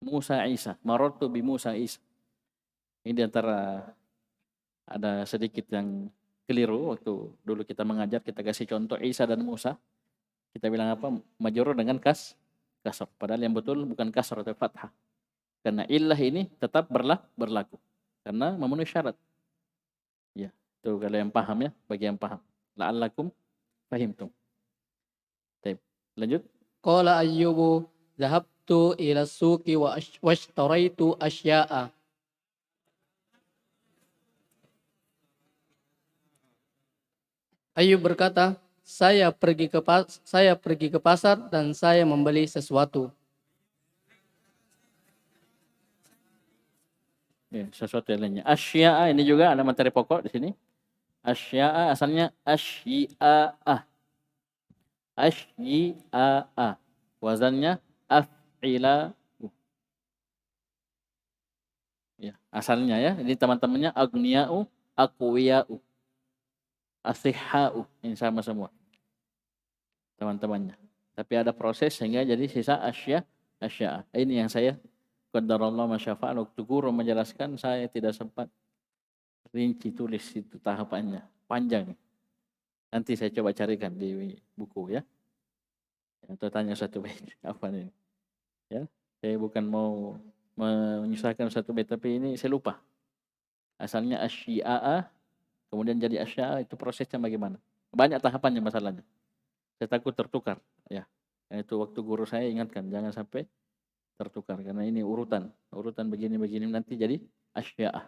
Musa, Isa, marartu bi Musa, Isa. Ini diantara ada sedikit yang keliru waktu dulu kita mengajar, kita kasih contoh Isa dan Musa. Kita bilang apa? Majrur dengan kasr. Padahal yang betul bukan kasr atau fathah. Karena illah ini tetap berlaku. Karena memenuhi syarat. Ya, itu kalau yang paham ya, bagi yang paham. La'allakum fahimtum. Baik, lanjut. Qala Ayyubu dhahabtu ila suqi wa ashtaraitu asya'a. Ayub berkata, saya pergi ke pasar dan saya membeli sesuatu. Ya, sesuatu yang lainnya. Asya'a ini juga ada materi pokok di sini. Asya'a asalnya asyi'a'ah. Asyi'a'ah. Wazannya af'ila. Ya, asalnya ya. Ini teman-temannya agniya'u, aqwiya'u, asihha'u. Ini sama semua. Teman-temannya. Tapi ada proses sehingga jadi sisa asya'a. Ini yang saya qadarallahu ma syafa'al, waktu guru menjelaskan saya tidak sempat rinci tulis itu tahapannya. Panjang. Nanti saya coba carikan di buku ya. Atau tanya satu bait apa ini. Ya. Saya bukan mau menyusahkan satu bait, tapi ini saya lupa. Asalnya asyi'a kemudian jadi asya'a, itu prosesnya bagaimana? Banyak tahapannya masalahnya. Saya takut tertukar ya. Itu waktu guru saya ingatkan jangan sampai tertukar karena ini urutan begini nanti jadi asya'a.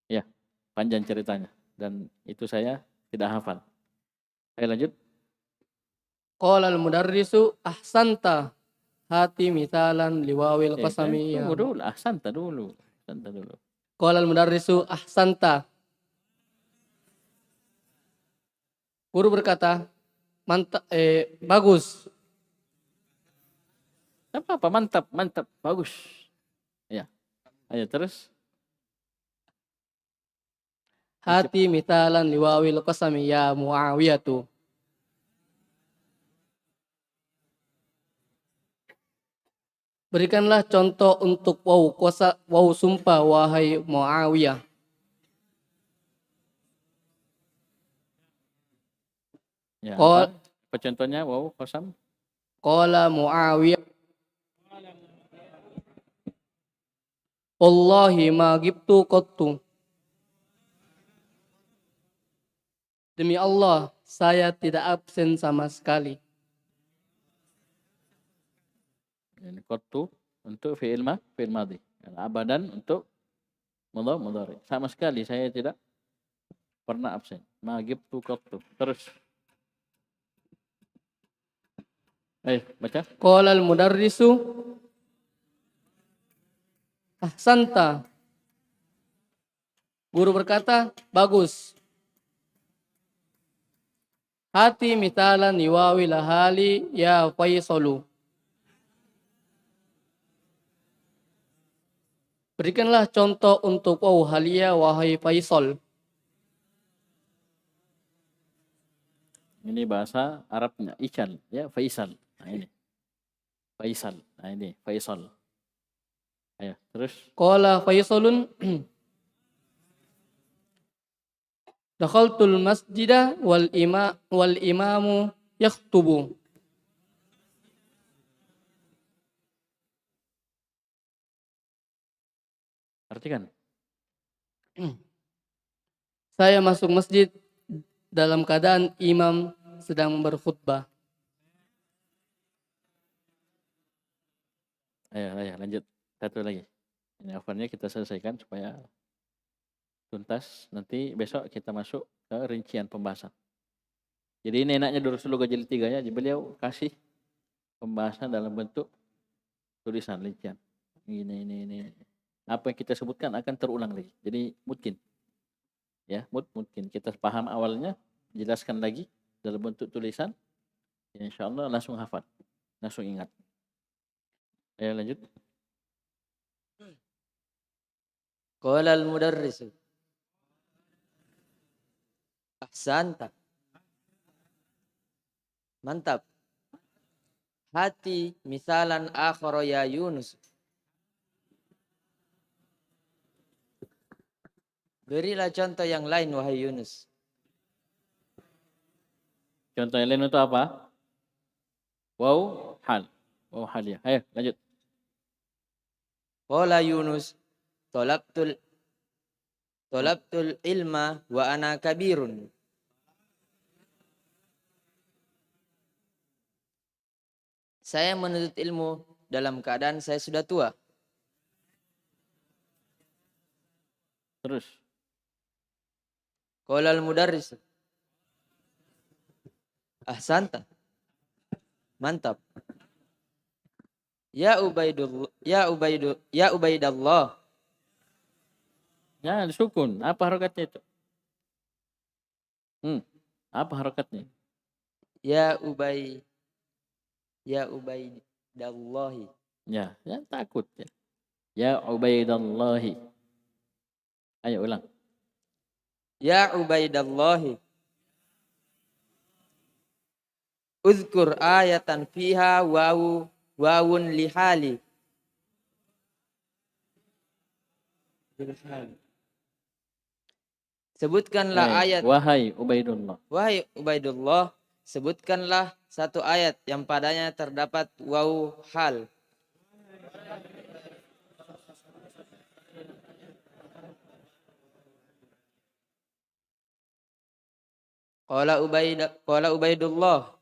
Ya, panjang ceritanya dan itu saya tidak hafal. Ayo lanjut. Qala al-mudarrisu ahsanta hati mithalan liwawil qasami ya. Tunggu dulu, ahsanta dulu. Qala al-mudarrisu ahsanta. Guru berkata, bagus. Apa mantap, bagus. Ya. Ayo terus. Hati mithalan liwawil qasami ya Muawiyatu. Berikanlah contoh untuk waw sumpah wahai Muawiyah. Ya, apa contohnya waw qasam? Qala Muawiyah, wallahi ma gibtu qattu. Demi Allah, saya tidak absen sama sekali. Ini qattu untuk fi'il madhi. Abadan untuk mudhari. Sama sekali saya tidak pernah absen. Ma gibtu qattu. Terus. Baca. Qala al-mudarrisu ahsanta. Guru berkata, bagus. Hati mitalan niwawi lahali ya Faisalu. Berikanlah contoh untuk halia wahai Faisal. Ini bahasa Arabnya Ical, ya Faisal. Nah ini. Faisal. Nah ini Faisal. Ayo, terus. Qala Faisalun dakhaltul masjida wal imamu yakhtubu. Artikan. Saya masuk masjid dalam keadaan imam sedang berkhutbah. Ayo, lanjut. Satu lagi. Ini ovennya kita selesaikan supaya tuntas. Nanti besok kita masuk ke rincian pembahasan. Jadi ini enaknya Rasulullah jilid 3 ya. Beliau kasih pembahasan dalam bentuk tulisan rincian. Ini. Apa yang kita sebutkan akan terulang lagi. Jadi mungkin. Ya, mungkin kita paham awalnya, jelaskan lagi dalam bentuk tulisan. Ya, insyaallah langsung hafal. Langsung ingat. Ayo lanjut. Qala al-mudarrisu ahsanta. Mantap. Hati misalan akhara ya Yunus. Berilah contoh yang lain wahai Yunus. Contoh yang lain itu apa? Wow, hal. Wow, hal ya. Ayo lanjut. Qala Yunus tolabtul ilma wa ana kabirun. Saya menuntut ilmu dalam keadaan saya sudah tua. Terus. Qala al-mudarris ahsanta. Mantap. Ya Ubaidallah. Ya, sukun. Apa harokatnya itu? Apa harokatnya? Ya Ubaidallahi. Ya takut ya. Ya Ubaidallahi. Ayo ulang. Ya Ubaidallahi. Uzkur ayatan fiha wawun lihali. Sebutkanlah ayat. Wahai Ubaidullah. Wahai Ubaidullah, sebutkanlah satu ayat yang padanya terdapat waw hal. Qala Ubaidullah.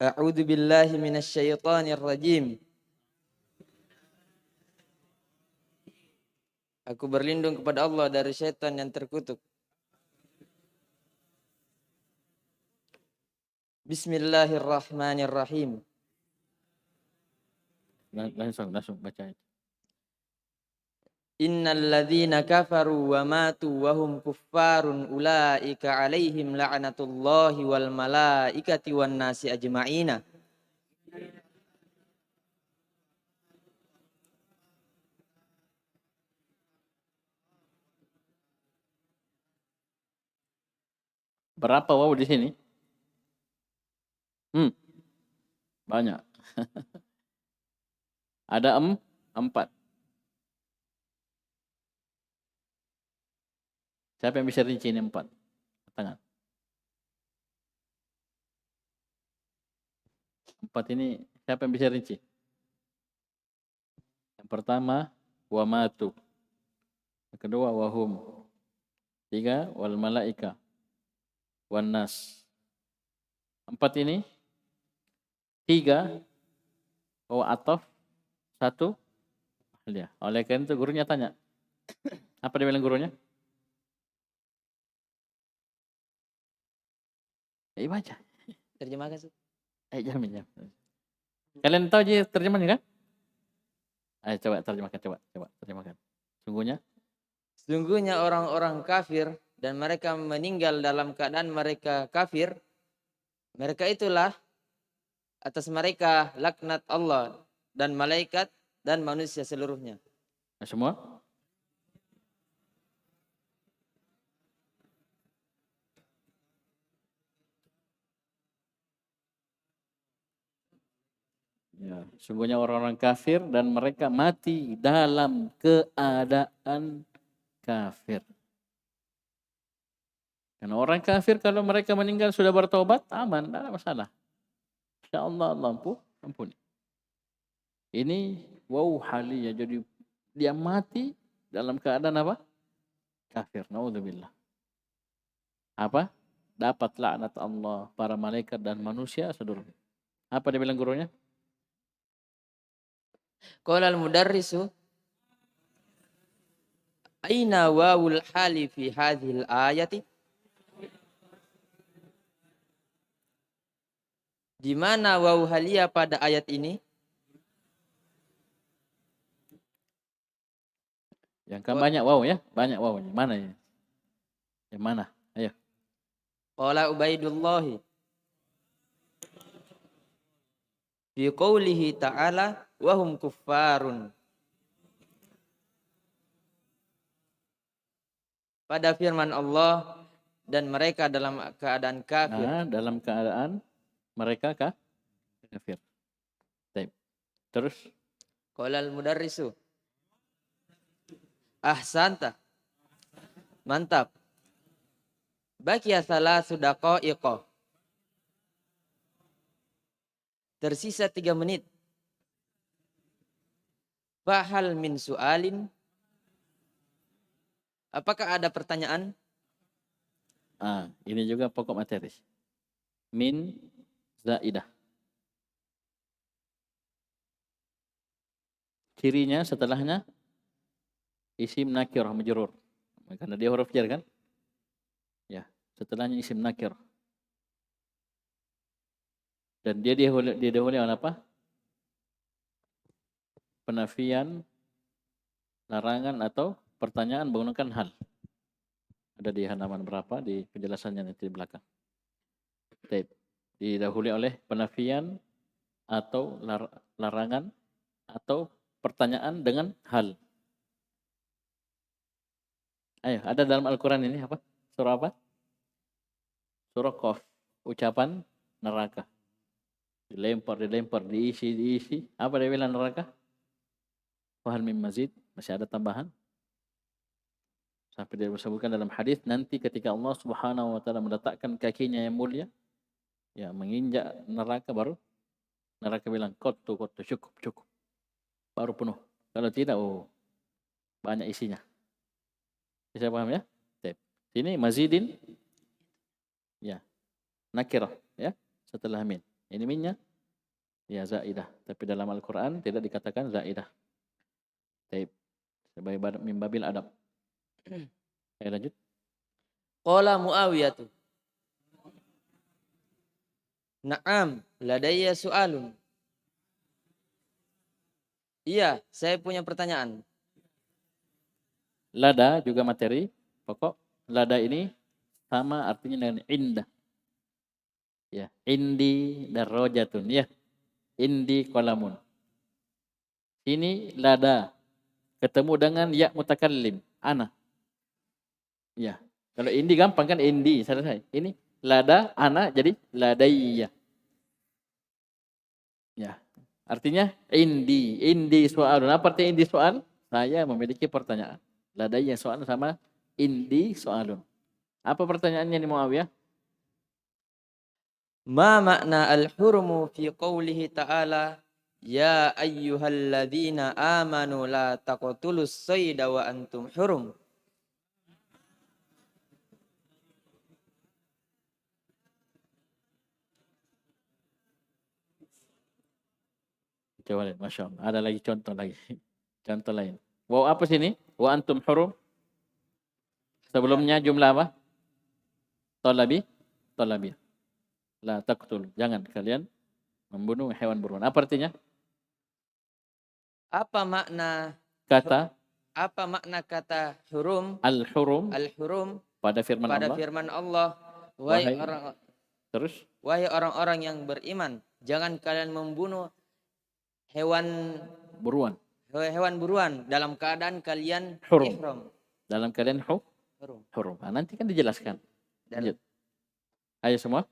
A'udzu billahi minasy syaithanir rajim. Aku berlindung kepada Allah dari syaitan yang terkutuk. Bismillahirrahmanirrahim. Langsung baca itu. Innal ladzina kafaru wa matu wa hum kuffarun ulaika alaihim la'natullahi wal malaikati wan nasi ajma'ina. Berapa waw di sini? Banyak. Ada 4. Siapa yang bisa rinci ini 4? Tangan. 4 ini siapa yang bisa rinci? Yang pertama wa matu. Yang kedua wahum. 3 wal malaika. Wan nas. 4 ini 3 wa ataf 1 ya. Oleh karena itu gurunya tanya, Apa dia bilang gurunya? Baca. Terjemahkan Ustaz. Jamin. Kalian tahu aja terjemahnya kan? Ayo coba terjemahkan. Sungguhnya orang-orang kafir dan mereka meninggal dalam keadaan mereka kafir, mereka itulah atas mereka laknat Allah dan malaikat dan manusia seluruhnya. Semua? Ya, sungguhnya orang-orang kafir dan mereka mati dalam keadaan kafir. Karena orang kafir kalau mereka meninggal sudah bertobat, aman, tidak ada masalah. InsyaAllah Allah ampuni. Ini haliyah, jadi dia mati dalam keadaan apa? Kafir, naudzubillah. Apa? Dapat laknat Allah, para malaikat dan manusia seluruhnya. Apa dia bilang gurunya? Qala al-mudarrisu aina wawul hali fi hadhil ayati? Di mana wawu halia pada ayat ini? Yang kan banyak waw ya, banyak waw. Mana ya? Yang mana? Ayo. Qala Ubaidullah fi qawlihi ta'ala wa hum kuffarun. Pada firman Allah dan mereka dalam keadaan kafir. Nah, dalam keadaan mereka kafir. Baik. Terus Qala al-mudarrisu ahsanta. Mantap. Baqiya salasu daqaiqa. Tersisa 3 menit. Fahal min su'alin? Apakah ada pertanyaan? Ini juga pokok materi. Min zaidah. Cirinya setelahnya isim nakirah majrur. Karena dia huruf jar kan? Ya, setelahnya isim nakirah. Dan dia didahului oleh apa? Penafian, larangan atau pertanyaan menggunakan hal. Ada di halaman berapa di penjelasannya nanti di belakang. Baik. Didahului oleh penafian atau larangan atau pertanyaan dengan hal. Ayo, ada dalam Al-Quran ini apa? Surah apa? Surah Qaf. Ucapan neraka. Dilempar, diisi. Apa dia bilang neraka? Fahal min mazid? Masih ada tambahan? Sampai dia disebutkan dalam hadis nanti ketika Allah Subhanahu wa taala meletakkan kakinya yang mulia, ya menginjak neraka, baru neraka bilang kotu cukup. Baru penuh. Kalau tidak, banyak isinya. Bisa paham ya? Ini mazidin, ya, nakirah, ya, setelah min. Ini minnya, ya zaidah. Tapi dalam Al-Quran tidak dikatakan zaidah. Sebagai mimbabil adab. Saya lanjut. Qala Muawiyah. Naam, ladayya su'alun. Iya, saya punya pertanyaan. Lada juga materi pokok. Lada ini sama artinya dengan indah. Ya, indi darajatun, ya. Indi qalamun. Ini lada ketemu dengan ya mutakallim, ana. Ya. Kalau indi gampang kan, indi selesai. Ini lada ana jadi ladayya. Ya. Artinya indi soalun. Apa artinya indi soal? Saya memiliki pertanyaan. Ladayya soal sama indi soalun. Apa pertanyaannya nih Muawiyah? Ma makna al-hurmu fi qawlihi ta'ala ya ayyuhalladzina amanu la taqtulus sayda wa antum hurum. Coba lihat, Masya Allah. Ada lagi contoh lagi. Contoh lain. Waw apa sini? Wa antum hurum. Sebelumnya jumlah apa? Talabi. Talabi. La taqtul. Jangan kalian membunuh hewan buruan. Apa artinya? Apa makna Kata kata hurum? al-hurum Al-hurum pada firman pada Allah. firman Allah, Wahai- Terus wahai orang-orang yang beriman, jangan kalian membunuh hewan buruan. buruan dalam keadaan kalian Hurum. ihram. Dalam kalian Hurum. hurum. Nah, nanti kan dijelaskan. Dan Lanjut. Ayo semua.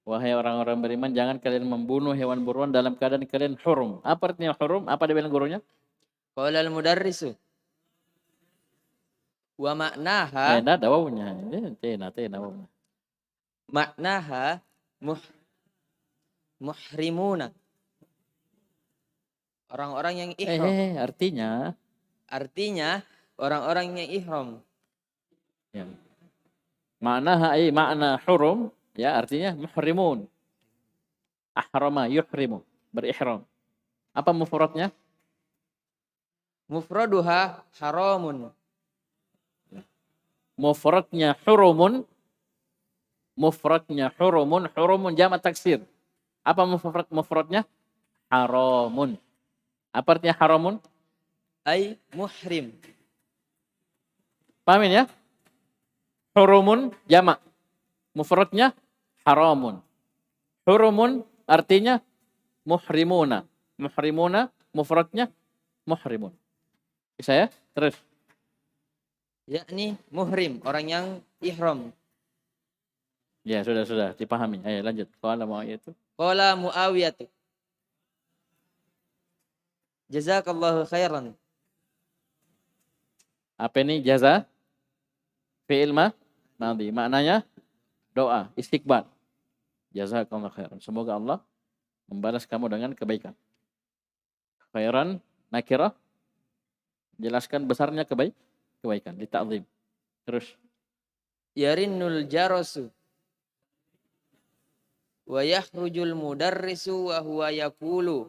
Wahai orang-orang beriman, jangan kalian membunuh hewan buruan dalam keadaan kalian hurum. Apa artinya hurum? Apa dia bilang gurunya? qala al-mudarrisu wa maknaha Nah, ada wawunya. Tena wawunya. maknaha muhrimuna. Orang-orang yang ihram. Artinya orang-orang yang ihram. Ya. Makna hurum, ya artinya muhrimun. Ahrama yuhrimu, berihram. Apa mufradnya? Mufraduha haramun. Mufradnya hurumun. Hurumun jamak taksir. Apa mufradnya? Haramun. Apa artinya haramun? Ay muhrim. Pahamin ya? Hurumun jamak. Mufradnya haramun. Hurumun artinya muhrimuna. Mufradnya muhrimun. Bisa ya? Terus. Yakni muhrim, orang yang ihram. Ya, sudah dipahami. Ayo lanjut. Qala Muawiyah itu. Qala Muawiyah. Jazakallahu khairan. Apa ini jaza? Fi'il madhi. Maknanya doa, istiqbal. Jazakallahu khairan. Semoga Allah membalas kamu dengan kebaikan. Khairan nakirah. Jelaskan besarnya kebaikan. Dita'zim. Terus. Yarinnul jarasu wa yakhrujul mudarrisu wa huwa yaqulu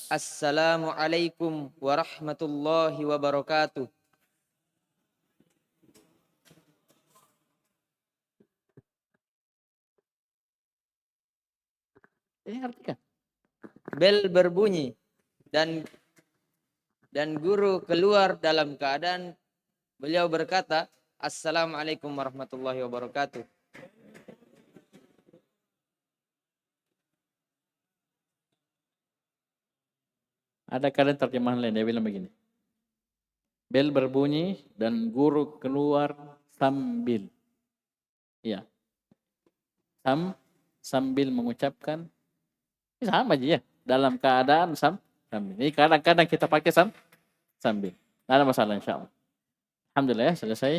Assalamu alaikum warahmatullahi wabarakatuh. Ini artikan. Bel berbunyi dan guru keluar dalam keadaan beliau berkata, Assalamualaikum warahmatullahi wabarakatuh. Ada kalian terjemahan lain, dia bilang begini. Bel berbunyi dan guru keluar sambil. Ya. Sambil mengucapkan. Ini sama aja ya. Dalam keadaan sambil. Ini kadang-kadang kita pakai sambil. Tidak ada masalah insya Allah. Alhamdulillah ya, selesai.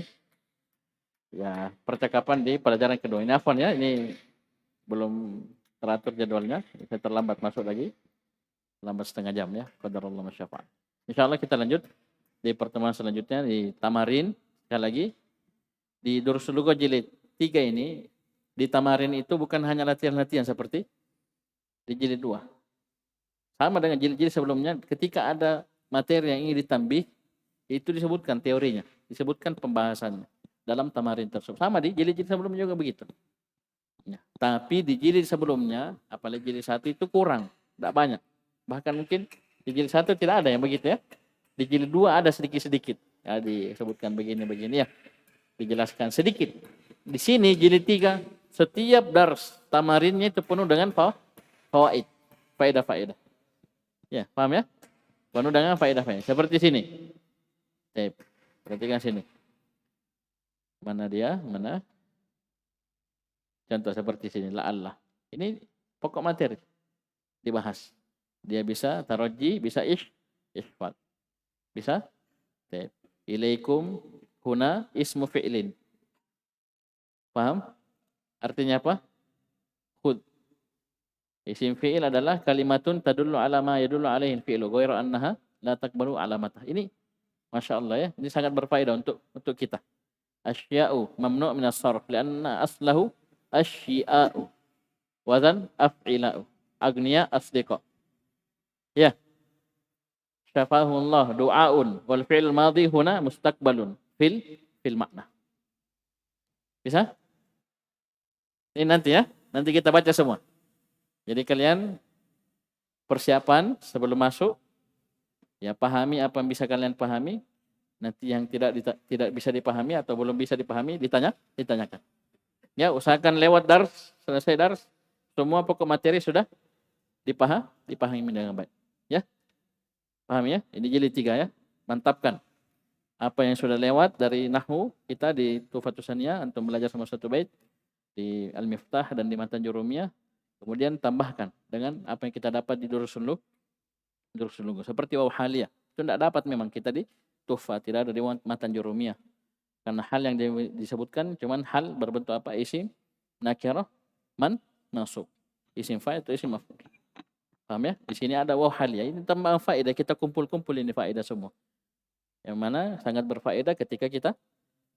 Ya, percakapan di pelajaran kedua. Ini afwan ya, ini belum teratur jadwalnya. Saya terlambat masuk lagi. Lambat setengah jam ya. Qadarullah masyafa'al. Insya Allah kita lanjut di pertemuan selanjutnya di Tamarin. Sekali lagi. Di Durusul Lughah jilid 3 ini. Di Tamarin itu bukan hanya latihan-latihan seperti di jilid 2. Sama dengan jilid-jilid sebelumnya. Ketika ada materi yang ingin ditambih. Itu disebutkan teorinya. Disebutkan pembahasannya. Dalam Tamarin tersebut. Sama di jilid-jilid sebelumnya juga begitu. Ya. Tapi di jilid sebelumnya. Apalagi jilid 1 itu kurang. Tidak banyak. Bahkan mungkin di jilid 1 tidak ada yang begitu ya. Di jilid 2 ada sedikit-sedikit. Ya, disebutkan begini-begini ya. Dijelaskan sedikit. Di sini jilid 3 setiap dars tamarinnya itu penuh dengan fawaid. Faedah-faedah. Ya, paham ya? Penuh dengan faedah-faedah. Seperti sini. Perhatikan sini. Mana dia? Mana? Contoh seperti sini. La'allah. Ini pokok materi. Dibahas. Dia bisa taroji, bisa ihfad. Bisa? Ilaikum huna ismu fi'lin. Paham? Artinya apa? Khud. Isim fi'il adalah kalimatun tadullu ala ma yadullu alaihi fi'lu ghairu annaha la takbalu alamatah. Ini Masya Allah ya. Ini sangat berfaedah untuk kita. Asya'u mamnu' minas sarf lianna aslahu asya'u. Wazan af'ila'u. Agniya asdiqa. Ya. Syafahullah du'aun wal fi'il madhi huna mustaqbalun fil makna. Bisa? Ini nanti ya. Nanti kita baca semua. Jadi kalian persiapan sebelum masuk, ya pahami apa yang bisa kalian pahami. Nanti yang tidak bisa dipahami atau belum bisa dipahami ditanyakan. Ya, usahakan lewat dars, selesai dars, semua pokok materi sudah dipahami dengan baik. Ya. Paham ya? Ini jilid 3 ya. Mantapkan. Apa yang sudah lewat dari nahwu kita di Tuhfatus Saniyah, antum belajar sama satu bait di Al-Miftah dan di Matan Jurumiyah. Kemudian tambahkan dengan apa yang kita dapat di Durusul Lughah. Seperti waw haliyah. Itu tidak dapat memang kita di Tuhfah, tidak ada di Matan Jurumiyah. Karena hal yang disebutkan cuman hal berbentuk apa? Isim, nakirah, mansub. Isim fa'il atau isim maf'ul. Paham ya? Di sini ada waw haliyah. Ini tambahan faedah, kita kumpul-kumpul ini faedah semua. Yang mana sangat berfaedah ketika kita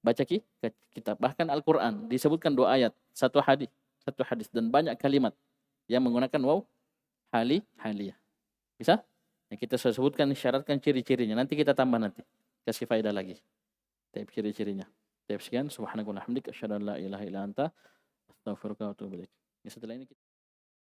baca kitab. Bahkan Al-Quran disebutkan 2 ayat, satu hadis dan banyak kalimat yang menggunakan waw haliyah. Bisa? Yang kita sudah sebutkan, syaratkan ciri-cirinya. Nanti kita tambah nanti. Kasih faedah lagi. Taib ciri-cirinya. Taib sekian. Subhanakallahumma hamdika asyhadu an la ilaha illa anta astaghfiruka wa atubu ilaik. Setelah ini